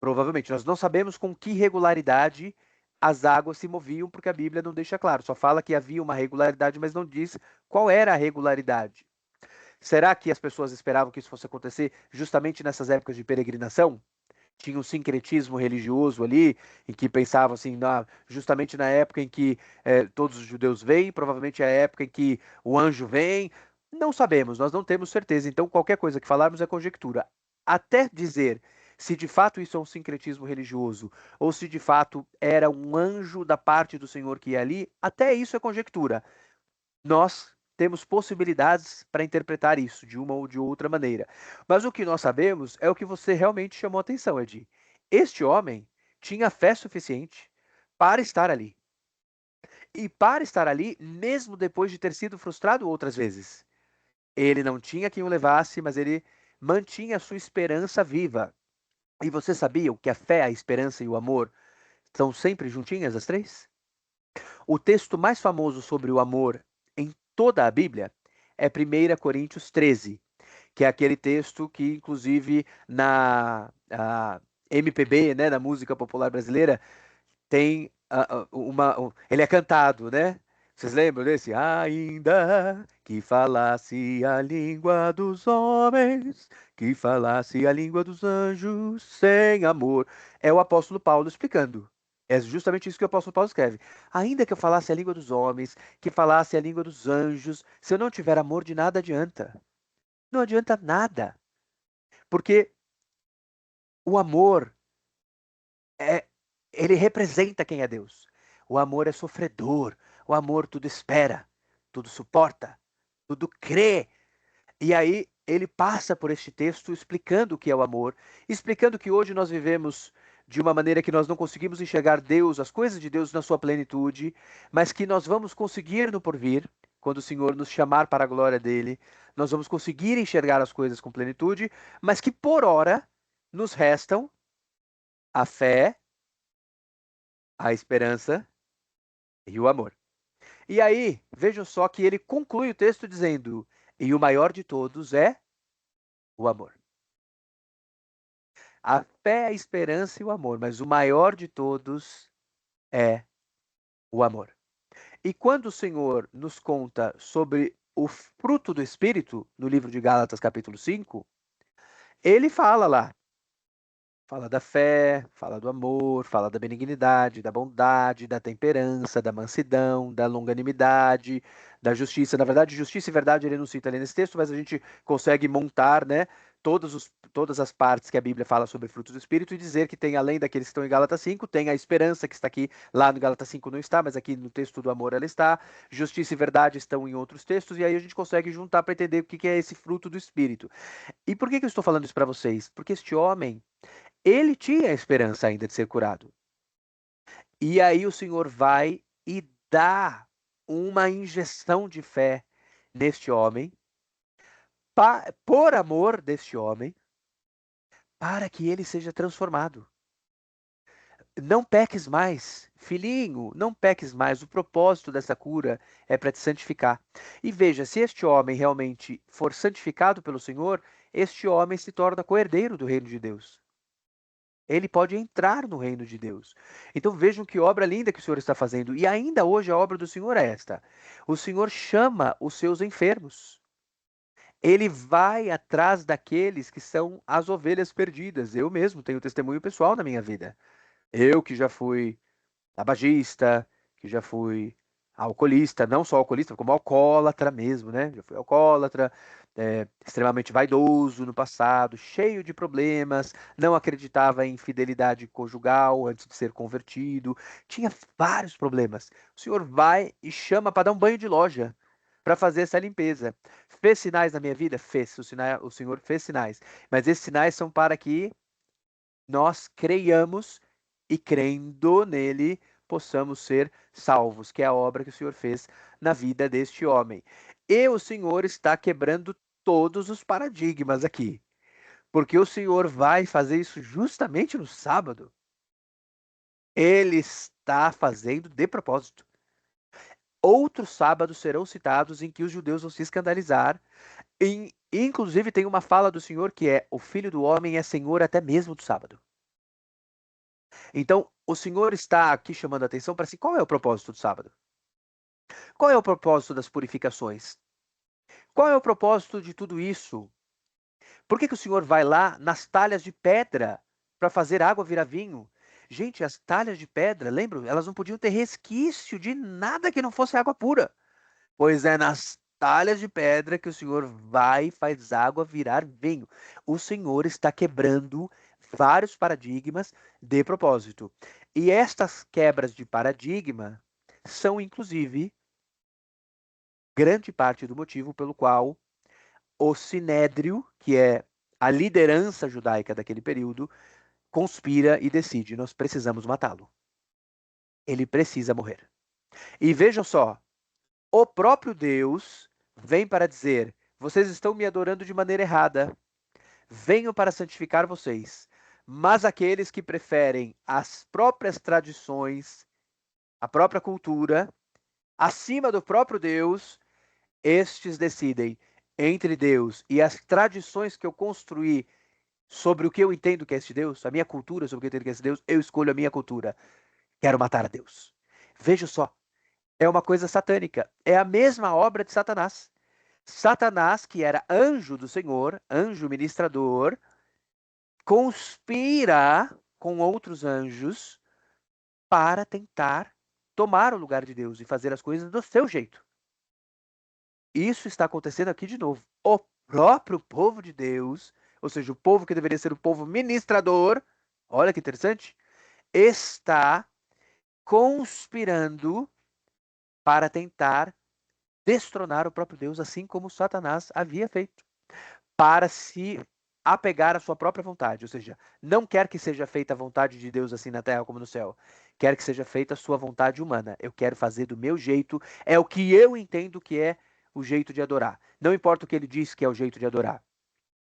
Provavelmente. Nós não sabemos com que regularidade as águas se moviam, porque a Bíblia não deixa claro. Só fala que havia uma regularidade, mas não diz qual era a regularidade. Será que as pessoas esperavam que isso fosse acontecer justamente nessas épocas de peregrinação? Tinha um sincretismo religioso ali, em que pensavam assim, justamente na época em que todos os judeus vêm, provavelmente é a época em que o anjo vem. Não sabemos, nós não temos certeza. Então, qualquer coisa que falarmos é conjectura. Até dizer se de fato isso é um sincretismo religioso ou se de fato era um anjo da parte do Senhor que ia ali, até isso é conjectura. Nós temos possibilidades para interpretar isso de uma ou de outra maneira. Mas o que nós sabemos é o que você realmente chamou a atenção, Edi. Este homem tinha fé suficiente para estar ali. E para estar ali, mesmo depois de ter sido frustrado outras vezes. Ele não tinha quem o levasse, mas ele mantinha a sua esperança viva. E você sabia que a fé, a esperança e o amor são sempre juntinhas, as três? O texto mais famoso sobre o amor em toda a Bíblia é 1 Coríntios 13, que é aquele texto que, inclusive, na MPB, né, na música popular brasileira, tem ele é cantado, né? Vocês lembram desse? Ainda que falasse a língua dos homens, que falasse a língua dos anjos, sem amor. É o apóstolo Paulo explicando. É justamente isso que o apóstolo Paulo escreve. Ainda que eu falasse a língua dos homens, que falasse a língua dos anjos, se eu não tiver amor, de nada adianta. Não adianta nada. Porque o amor é, ele representa quem é Deus. O amor é sofredor. O amor tudo espera, tudo suporta, tudo crê. E aí ele passa por este texto explicando o que é o amor, explicando que hoje nós vivemos de uma maneira que nós não conseguimos enxergar Deus, as coisas de Deus na sua plenitude, mas que nós vamos conseguir no porvir, quando o Senhor nos chamar para a glória dele, nós vamos conseguir enxergar as coisas com plenitude, mas que por ora nos restam a fé, a esperança e o amor. E aí, vejam só que ele conclui o texto dizendo: e o maior de todos é o amor. A fé, a esperança e o amor, mas o maior de todos é o amor. E quando o Senhor nos conta sobre o fruto do Espírito, no livro de Gálatas, capítulo 5, ele fala lá. Fala da fé, fala do amor, fala da benignidade, da bondade, da temperança, da mansidão, da longanimidade, da justiça. Na verdade, justiça e verdade ele não cita ali nesse texto, mas a gente consegue montar, né, todas as partes que a Bíblia fala sobre frutos do Espírito e dizer que tem, além daqueles que estão em Gálatas 5, tem a esperança que está aqui, lá no Gálatas 5 não está, mas aqui no texto do amor ela está. Justiça e verdade estão em outros textos, e aí a gente consegue juntar para entender o que é esse fruto do Espírito. E por que eu estou falando isso para vocês? Porque este homem ele tinha a esperança ainda de ser curado. E aí o Senhor vai e dá uma injeção de fé neste homem, por amor deste homem, para que ele seja transformado. Não peques mais, filhinho, não peques mais. O propósito dessa cura é para te santificar. E veja, se este homem realmente for santificado pelo Senhor, este homem se torna coerdeiro do reino de Deus. Ele pode entrar no reino de Deus. Então vejam que obra linda que o Senhor está fazendo. E ainda hoje a obra do Senhor é esta: o Senhor chama os seus enfermos. Ele vai atrás daqueles que são as ovelhas perdidas. Eu mesmo tenho testemunho pessoal na minha vida. Eu que já fui tabagista, que já fui alcoolista, não só alcoolista, como alcoólatra mesmo, né? Já fui alcoólatra, extremamente vaidoso no passado, cheio de problemas, não acreditava em fidelidade conjugal antes de ser convertido, tinha vários problemas. O senhor vai e chama para dar um banho de loja, para fazer essa limpeza. Fez sinais na minha vida? Fez. O Senhor fez sinais. Mas esses sinais são para que nós creiamos e crendo nele possamos ser salvos, que é a obra que o Senhor fez na vida deste homem. E o Senhor está quebrando todos os paradigmas aqui, porque o Senhor vai fazer isso justamente no sábado. Ele está fazendo de propósito. Outros sábados serão citados em que os judeus vão se escandalizar. Inclusive, tem uma fala do Senhor que é: o Filho do Homem é Senhor até mesmo do sábado. Então, o Senhor está aqui chamando a atenção para si. Qual é o propósito do sábado? Qual é o propósito das purificações? Qual é o propósito de tudo isso? Por que o Senhor vai lá nas talhas de pedra para fazer água virar vinho? Gente, as talhas de pedra, lembram? Elas não podiam ter resquício de nada que não fosse água pura. Pois é nas talhas de pedra que o Senhor vai e faz água virar vinho. O Senhor está quebrando vários paradigmas de propósito. E estas quebras de paradigma são, inclusive, grande parte do motivo pelo qual o Sinédrio, que é a liderança judaica daquele período, conspira e decide: nós precisamos matá-lo. Ele precisa morrer. E vejam só, o próprio Deus vem para dizer: vocês estão me adorando de maneira errada. Venho para santificar vocês. Mas aqueles que preferem as próprias tradições a própria cultura, acima do próprio Deus, estes decidem entre Deus e as tradições que eu construí sobre o que eu entendo que é este Deus, a minha cultura sobre o que eu entendo que é este Deus, eu escolho a minha cultura. Quero matar a Deus. Veja só, é uma coisa satânica. É a mesma obra de Satanás. Satanás, que era anjo do Senhor, anjo ministrador, conspira com outros anjos para tentar tomar o lugar de Deus e fazer as coisas do seu jeito. Isso está acontecendo aqui de novo. O próprio povo de Deus, ou seja, o povo que deveria ser o povo ministrador, olha que interessante, está conspirando para tentar destronar o próprio Deus, assim como Satanás havia feito, para se apegar à sua própria vontade, ou seja, não quer que seja feita a vontade de Deus assim na terra como no céu, quer que seja feita a sua vontade humana. Eu quero fazer do meu jeito, é o que eu entendo que é o jeito de adorar. Não importa o que ele diz que é o jeito de adorar.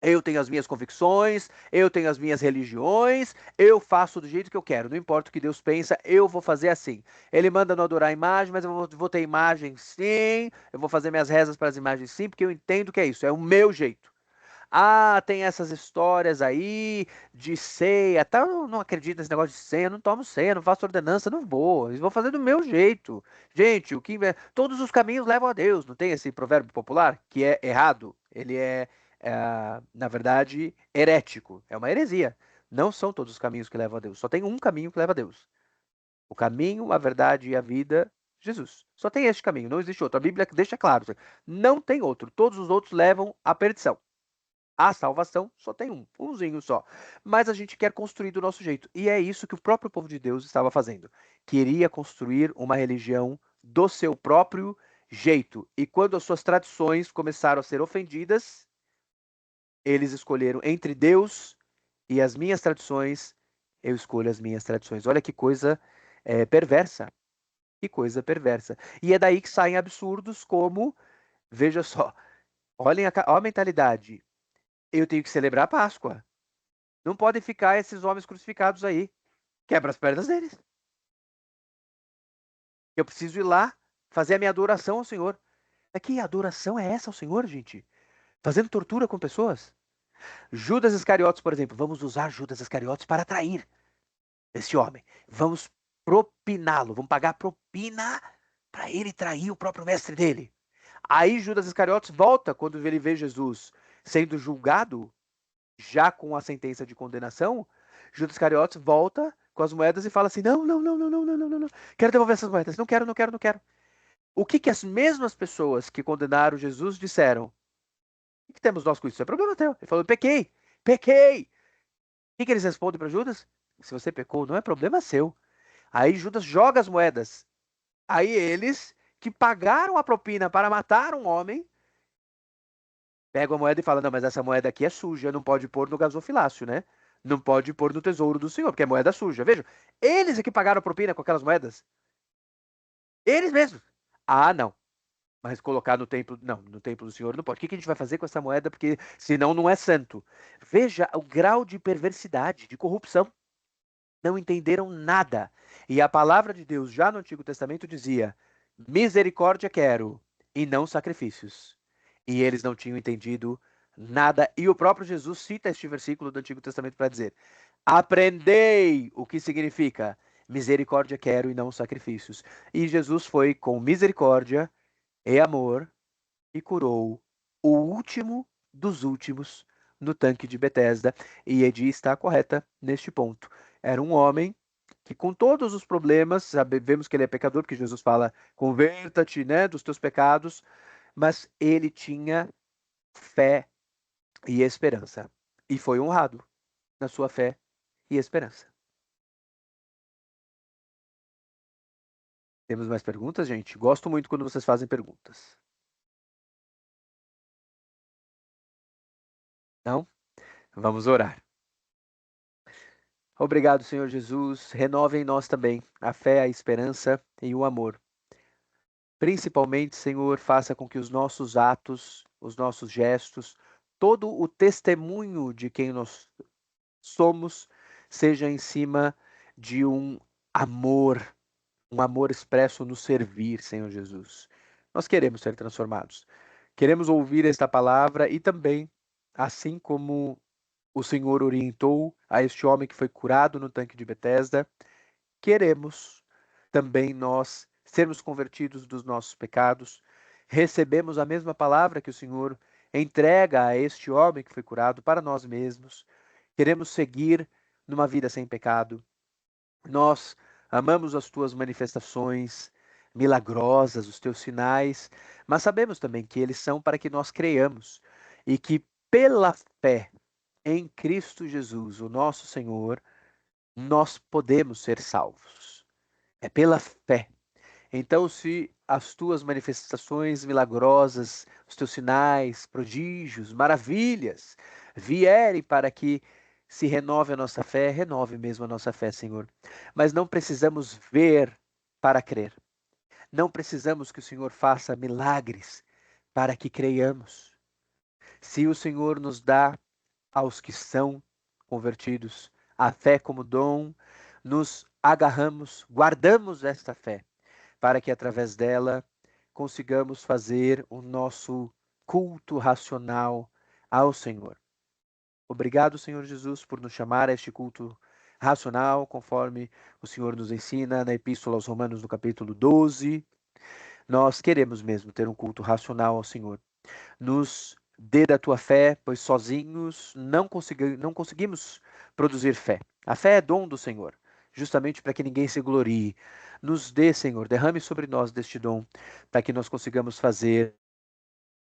Eu tenho as minhas convicções, eu tenho as minhas religiões, eu faço do jeito que eu quero. Não importa o que Deus pensa, eu vou fazer assim. Ele manda não adorar a imagem, mas eu vou ter imagem sim, eu vou fazer minhas rezas para as imagens sim, porque eu entendo que é isso, é o meu jeito. Ah, tem essas histórias aí de ceia. Até eu não acredito nesse negócio de ceia. Eu não tomo ceia, não faço ordenança, não vou. Eu vou fazer do meu jeito. Gente, todos os caminhos levam a Deus. Não tem esse provérbio popular que é errado? Ele na verdade, herético. É uma heresia. Não são todos os caminhos que levam a Deus. Só tem um caminho que leva a Deus. O caminho, a verdade e a vida, Jesus. Só tem este caminho, não existe outro. A Bíblia deixa claro. Não tem outro. Todos os outros levam à perdição. A salvação só tem umzinho só. Mas a gente quer construir do nosso jeito. E é isso que o próprio povo de Deus estava fazendo. Queria construir uma religião do seu próprio jeito. E quando as suas tradições começaram a ser ofendidas, eles escolheram entre Deus e as minhas tradições, eu escolho as minhas tradições. Olha que coisa perversa. Que coisa perversa. E é daí que saem absurdos como, veja só, olhem a mentalidade. Eu tenho que celebrar a Páscoa. Não podem ficar esses homens crucificados aí. Quebra as pernas deles. Eu preciso ir lá fazer a minha adoração ao Senhor. É que adoração é essa ao Senhor, gente? Fazendo tortura com pessoas? Judas Iscariotes, por exemplo. Vamos usar Judas Iscariotes para atrair esse homem. Vamos propiná-lo. Vamos pagar propina para ele trair o próprio mestre dele. Aí Judas Iscariotes volta quando ele vê Jesus sendo julgado, já com a sentença de condenação. Judas Iscariotes volta com as moedas e fala assim: não, não, não, não, não, não, não, não, não. Quero devolver essas moedas. Não quero, não quero, não quero. O que que as mesmas pessoas que condenaram Jesus disseram? O que temos nós com isso? Isso é problema teu. Ele falou: pequei, pequei. O que que eles respondem para Judas? Se você pecou, não é problema seu. Aí Judas joga as moedas. Aí eles, que pagaram a propina para matar um homem, pegam a moeda e falam: não, mas essa moeda aqui é suja, não pode pôr no gasofilácio, né? Não pode pôr no tesouro do Senhor, porque é moeda suja. Vejam, eles é que pagaram a propina com aquelas moedas. Eles mesmos. Ah, não. Mas colocar no templo, não, no templo do Senhor não pode. O que que a gente vai fazer com essa moeda? Porque senão não é santo. Veja o grau de perversidade, de corrupção. Não entenderam nada. E a palavra de Deus, já no Antigo Testamento, dizia: misericórdia quero e não sacrifícios. E eles não tinham entendido nada. E o próprio Jesus cita este versículo do Antigo Testamento para dizer: aprendei o que significa misericórdia quero e não sacrifícios. E Jesus foi com misericórdia e amor e curou o último dos últimos no tanque de Betesda. E Edi está correta neste ponto. Era um homem que, com todos os problemas, sabemos que ele é pecador, porque Jesus fala: converta-te, né, dos teus pecados, mas ele tinha fé e esperança. E foi honrado na sua fé e esperança. Temos mais perguntas, gente? Gosto muito quando vocês fazem perguntas. Não? Vamos orar. Obrigado, Senhor Jesus. Renove em nós também a fé, a esperança e o amor. Principalmente, Senhor, faça com que os nossos atos, os nossos gestos, todo o testemunho de quem nós somos, seja em cima de um amor um amor expresso no servir, Senhor Jesus. Nós queremos ser transformados. Queremos ouvir esta palavra e também, assim como o Senhor orientou a este homem que foi curado no tanque de Betesda, queremos também nós sermos convertidos dos nossos pecados. Recebemos a mesma palavra que o Senhor entrega a este homem que foi curado para nós mesmos. Queremos seguir numa vida sem pecado. Nós amamos as tuas manifestações milagrosas, os teus sinais, mas sabemos também que eles são para que nós creiamos e que pela fé em Cristo Jesus, o nosso Senhor, nós podemos ser salvos. É pela fé. Então, se as tuas manifestações milagrosas, os teus sinais, prodígios, maravilhas vierem para que se renove a nossa fé, renove mesmo a nossa fé, Senhor. Mas não precisamos ver para crer. Não precisamos que o Senhor faça milagres para que creiamos. Se o Senhor nos dá aos que são convertidos a fé como dom, nos agarramos, guardamos esta fé para que através dela consigamos fazer o nosso culto racional ao Senhor. Obrigado, Senhor Jesus, por nos chamar a este culto racional, conforme o Senhor nos ensina na Epístola aos Romanos, no capítulo 12. Nós queremos mesmo ter um culto racional ao Senhor. Nos dê da tua fé, pois sozinhos não conseguimos produzir fé. A fé é dom do Senhor, justamente para que ninguém se glorie. Nos dê, Senhor, derrame sobre nós deste dom, para que nós consigamos fazer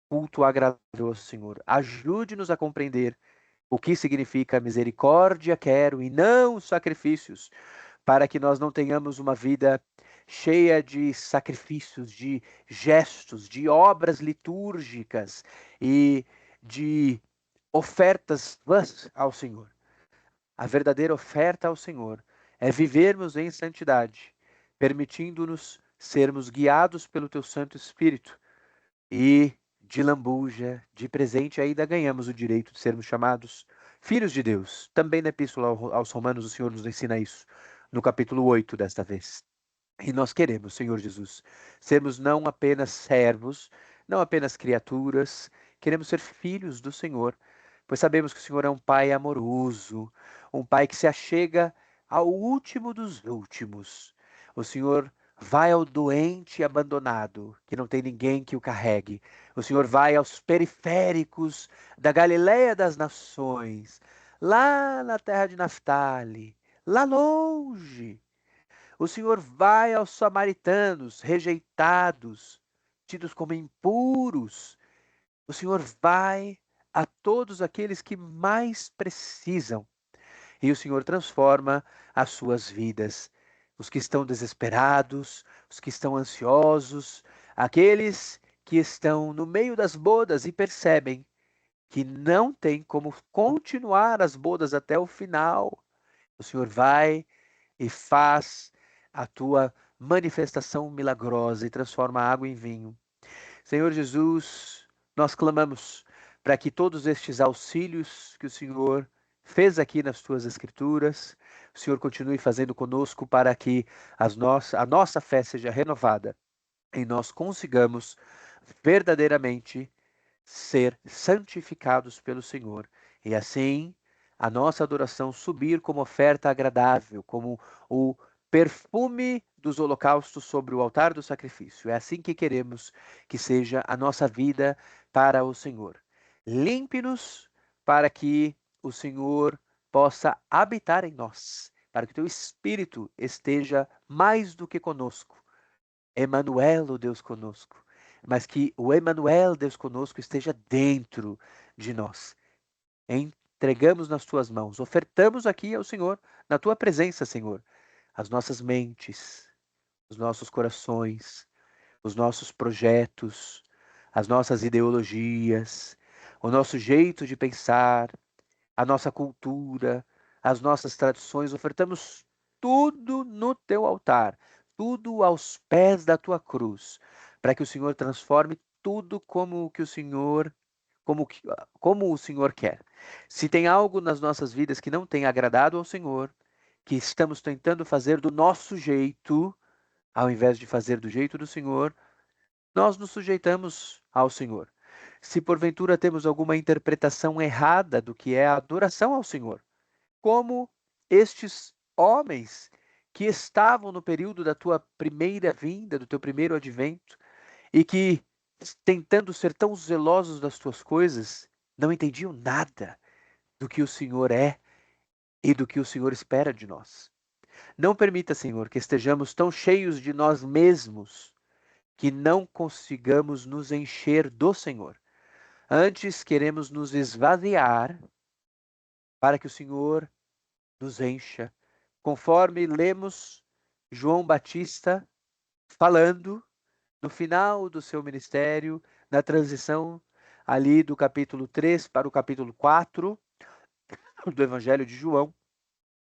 culto agradável ao Senhor. Ajude-nos a compreender o que significa misericórdia quero e não sacrifícios, para que nós não tenhamos uma vida cheia de sacrifícios, de gestos, de obras litúrgicas e de ofertas vãs ao Senhor. A verdadeira oferta ao Senhor é vivermos em santidade, permitindo-nos sermos guiados pelo teu Santo Espírito e de lambuja, de presente, ainda ganhamos o direito de sermos chamados filhos de Deus. Também na Epístola aos Romanos, o Senhor nos ensina isso, no capítulo 8 desta vez. E nós queremos, Senhor Jesus, sermos não apenas servos, não apenas criaturas, queremos ser filhos do Senhor, pois sabemos que o Senhor é um Pai amoroso, um Pai que se achega ao último dos últimos. O Senhor vai ao doente abandonado, que não tem ninguém que o carregue. O Senhor vai aos periféricos da Galileia das Nações, lá na terra de Naftali, lá longe. O Senhor vai aos samaritanos, rejeitados, tidos como impuros. O Senhor vai a todos aqueles que mais precisam. E o Senhor transforma as suas vidas. Os que estão desesperados, os que estão ansiosos, aqueles que estão no meio das bodas e percebem que não tem como continuar as bodas até o final. O Senhor vai e faz a tua manifestação milagrosa e transforma a água em vinho. Senhor Jesus, nós clamamos para que todos estes auxílios que o Senhor fez aqui nas tuas escrituras, o Senhor continue fazendo conosco para que a nossa fé seja renovada e nós consigamos verdadeiramente ser santificados pelo Senhor. E assim a nossa adoração subir como oferta agradável, como o perfume dos holocaustos sobre o altar do sacrifício. É assim que queremos que seja a nossa vida para o Senhor. Limpe-nos para que o Senhor possa habitar em nós, para que o teu Espírito esteja mais do que conosco. Emanuel, o Deus conosco, mas que o Emanuel, Deus conosco, esteja dentro de nós. Entregamos nas tuas mãos, ofertamos aqui ao Senhor, na tua presença, Senhor, as nossas mentes, os nossos corações, os nossos projetos, as nossas ideologias, o nosso jeito de pensar, a nossa cultura, as nossas tradições, ofertamos tudo no teu altar, tudo aos pés da tua cruz, para que o Senhor transforme tudo como o que o Senhor, como o Senhor quer. Se tem algo nas nossas vidas que não tem agradado ao Senhor, que estamos tentando fazer do nosso jeito, Ao invés de fazer do jeito do Senhor, nós nos sujeitamos ao Senhor. Se porventura temos alguma interpretação errada do que é a adoração ao Senhor, como estes homens que estavam no período da tua primeira vinda, do teu primeiro advento, e que, tentando ser tão zelosos das tuas coisas, não entendiam nada do que o Senhor é e do que o Senhor espera de nós. Não permita, Senhor, que estejamos tão cheios de nós mesmos que não consigamos nos encher do Senhor. Antes queremos nos esvaziar para que o Senhor nos encha, conforme lemos João Batista falando no final do seu ministério, na transição ali do capítulo 3 para o capítulo 4 do Evangelho de João.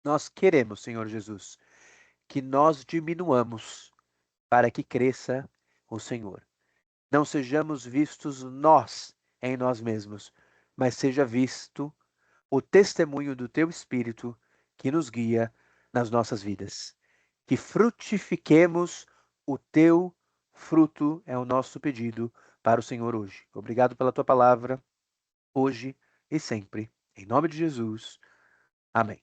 Nós queremos, Senhor Jesus, que nós diminuamos para que cresça o Senhor. Não sejamos vistos nós em nós mesmos, mas seja visto o testemunho do teu Espírito que nos guia nas nossas vidas. Que frutifiquemos o teu fruto, é o nosso pedido para o Senhor hoje. Obrigado pela tua palavra, hoje e sempre. Em nome de Jesus. Amém.